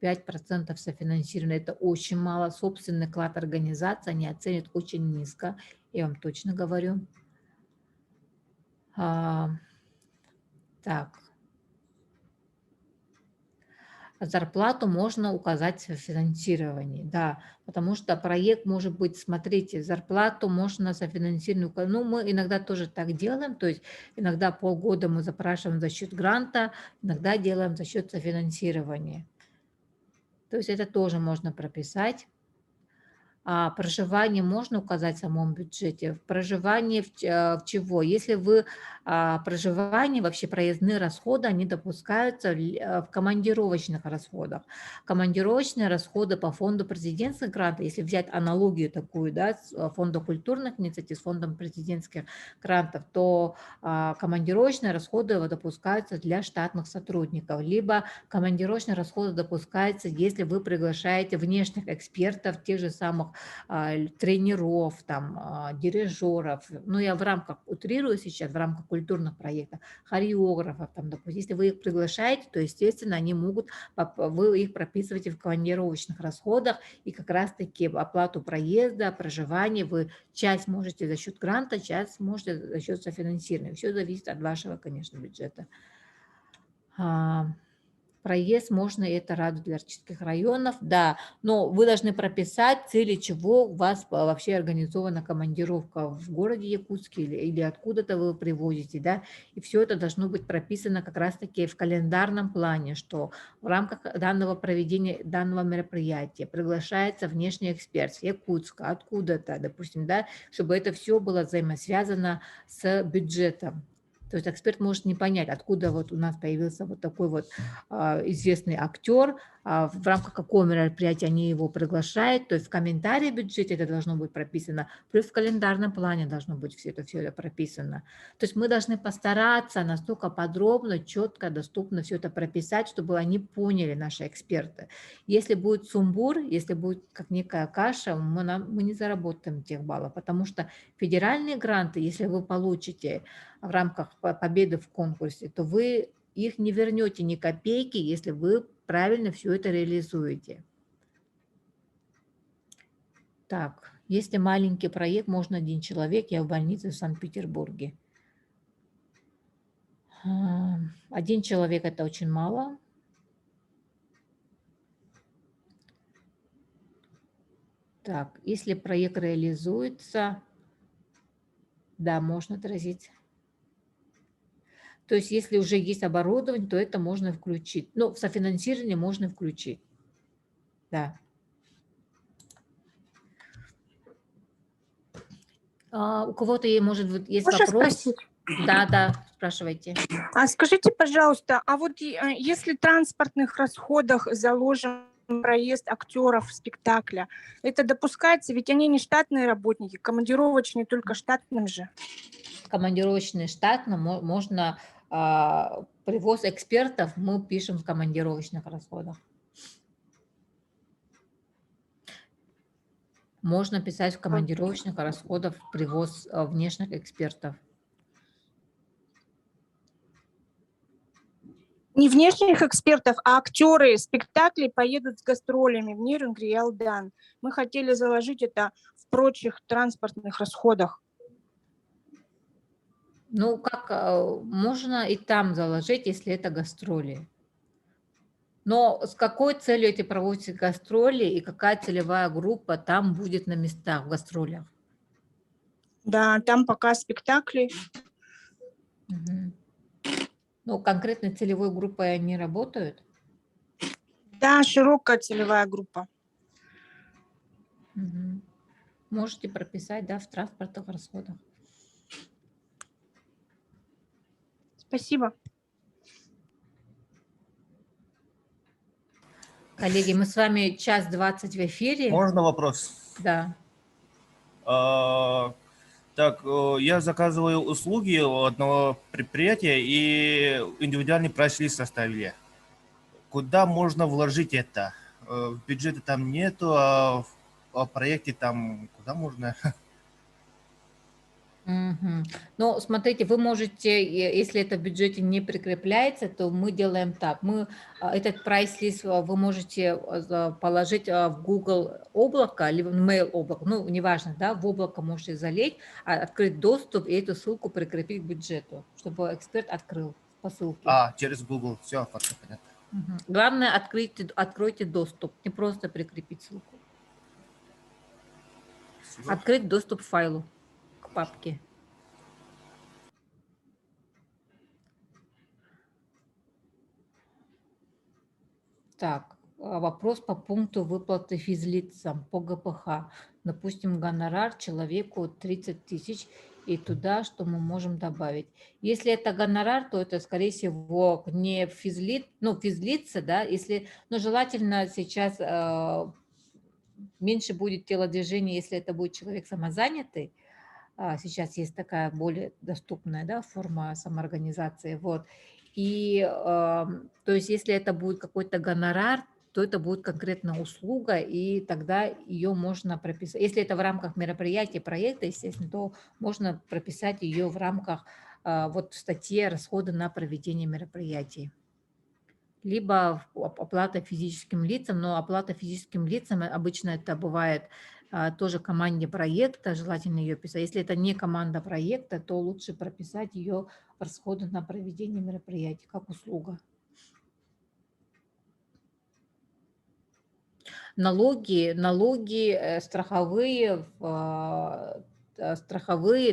5% софинансирования – это очень мало. Собственный вклад организации они оценят очень низко, я вам точно говорю. Так. Зарплату можно указать в финансировании, да, потому что проект может быть, смотрите, зарплату можно софинансировать, ну, мы иногда тоже так делаем, то есть иногда полгода мы запрашиваем за счет гранта, иногда делаем за счет софинансирования. То есть это тоже можно прописать. Проживание можно указать в самом бюджете. Проживание в чего? Если вы проживание, вообще проездные расходы, они допускаются в командировочных расходах. Командировочные расходы по фонду президентских грантов, если взять аналогию такую, да, с фонда культурных инициатив, с фондом президентских грантов, то командировочные расходы допускаются для штатных сотрудников, либо командировочные расходы допускаются, если вы приглашаете внешних экспертов, тех же самых тренеров, там, дирижеров. Ну, я в рамках утрирую сейчас, в рамках культурных проектов, хореографов, там, допустим, если вы их приглашаете, то, естественно, они могут, вы их прописываете в командировочных расходах, и как раз-таки оплату проезда, проживания вы часть можете за счет гранта, часть можете за счет софинансирования. Все зависит от вашего, конечно, бюджета. Проезд можно, это радует для артистских районов, да, но вы должны прописать, цели чего у вас вообще организована командировка в городе Якутске или откуда-то вы привозите, да, и все это должно быть прописано как раз-таки в календарном плане, что в рамках данного проведения, данного мероприятия приглашается внешний эксперт с Якутска, откуда-то, допустим, да, чтобы это все было взаимосвязано с бюджетом. То есть эксперт может не понять, откуда вот у нас появился вот такой вот известный актер, в рамках какого мероприятия они его приглашают. То есть в комментарии в бюджете это должно быть прописано, плюс в календарном плане должно быть все это прописано. То есть мы должны постараться настолько подробно, четко, доступно все это прописать, чтобы они поняли, наши эксперты. Если будет сумбур, если будет как некая каша, мы не заработаем тех баллов, потому что федеральные гранты, если вы получите в рамках победы в конкурсе, то вы их не вернете ни копейки, если вы правильно все это реализуете. Так, если маленький проект, можно 1 человек, я в больнице в Санкт-Петербурге. 1 человек – это очень мало. Так, если проект реализуется, да, можно отразить. То есть если уже есть оборудование, то это можно включить. Ну, в софинансирование можно включить. Да. У кого-то, может быть, есть Можно вопрос? спросить? Да, спрашивайте. Скажите, пожалуйста, а вот если в транспортных расходах заложен проезд актеров спектакля, это допускается? Ведь они не штатные работники, командировочные только штатным же. Командировочный штатно можно, привоз экспертов мы пишем в командировочных расходах. Можно писать в командировочных расходах привоз внешних экспертов. Не внешних экспертов, а актеры спектаклей поедут с гастролями в Нюрнберг и Алдан. Мы хотели заложить это в прочих транспортных расходах. Ну, как можно и там заложить, если это гастроли. Но с какой целью эти проводятся гастроли и какая целевая группа там будет на местах в гастролях? Да, там пока спектакли. Угу. Ну, конкретно целевой группой они работают? Да, широкая целевая группа. Угу. Можете прописать, да, в транспортных расходах. Спасибо. Коллеги, мы с вами 1:20 в эфире. Можно вопрос? Да. Так, я заказываю услуги у одного предприятия и индивидуальный прайс-лист составили. Куда можно вложить это? В бюджете там нету, а в проекте там куда можно? Угу. Ну, смотрите, вы можете, если это в бюджете не прикрепляется, то мы делаем так. Этот прайс-лист вы можете положить в Google облако, либо в Mail облако, ну, неважно, да, в облако можете залить, открыть доступ и эту ссылку прикрепить к бюджету, чтобы эксперт открыл по ссылке. Через Google. Все, понятно. Угу. Главное, откройте доступ, не просто прикрепить ссылку. Спасибо. Открыть доступ к файлу, к папке. Так, вопрос по пункту выплаты физлицам по ГПХ. Допустим, гонорар человеку 30 тысяч, и туда что мы можем добавить? Если это гонорар, то это, скорее всего, не физлица, да, если, но желательно сейчас меньше будет телодвижения, если это будет человек самозанятый. Сейчас есть такая более доступная, да, форма самоорганизации. Вот. И то есть если это будет какой-то гонорар, то это будет конкретно услуга, и тогда ее можно прописать. Если это в рамках мероприятия, проекта, естественно, то можно прописать ее в рамках вот в статье «Расходы на проведение мероприятий». Либо оплата физическим лицам, но оплата физическим лицам обычно это бывает тоже команде проекта, желательно ее писать. Если это не команда проекта, то лучше прописать ее в расходы на проведение мероприятий, как услуга. Налоги страховые,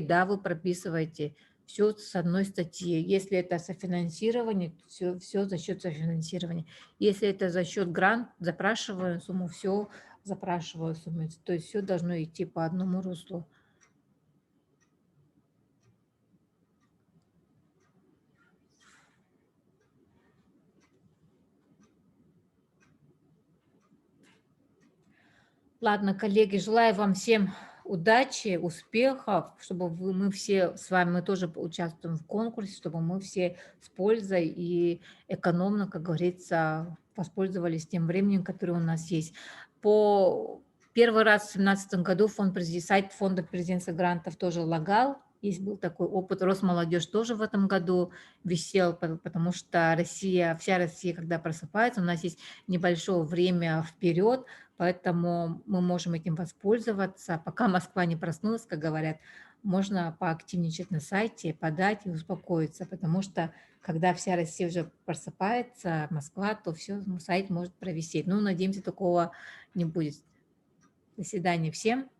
да, вы прописываете все с одной статьи. Если это софинансирование, все за счет софинансирования. Если это за счет грант, запрашиваю сумму, все запрашиваю сумму. То есть все должно идти по одному руслу. Ладно, коллеги, желаю вам всем удачи, успехов, чтобы мы все с вами, мы тоже участвуем в конкурсе, чтобы мы все с пользой и экономно, как говорится, воспользовались тем временем, которое у нас есть. Первый раз в 2017 году сайт фонда президентских грантов тоже лагал. Есть был такой опыт. Росмолодежь тоже в этом году висел, потому что вся Россия, когда просыпается, у нас есть небольшое время вперед, поэтому мы можем этим воспользоваться. Пока Москва не проснулась, как говорят, можно поактивничать на сайте, подать и успокоиться, потому что когда вся Россия уже просыпается, Москва, то все, сайт может провисеть. Ну, надеемся, такого не будет. До свидания всем.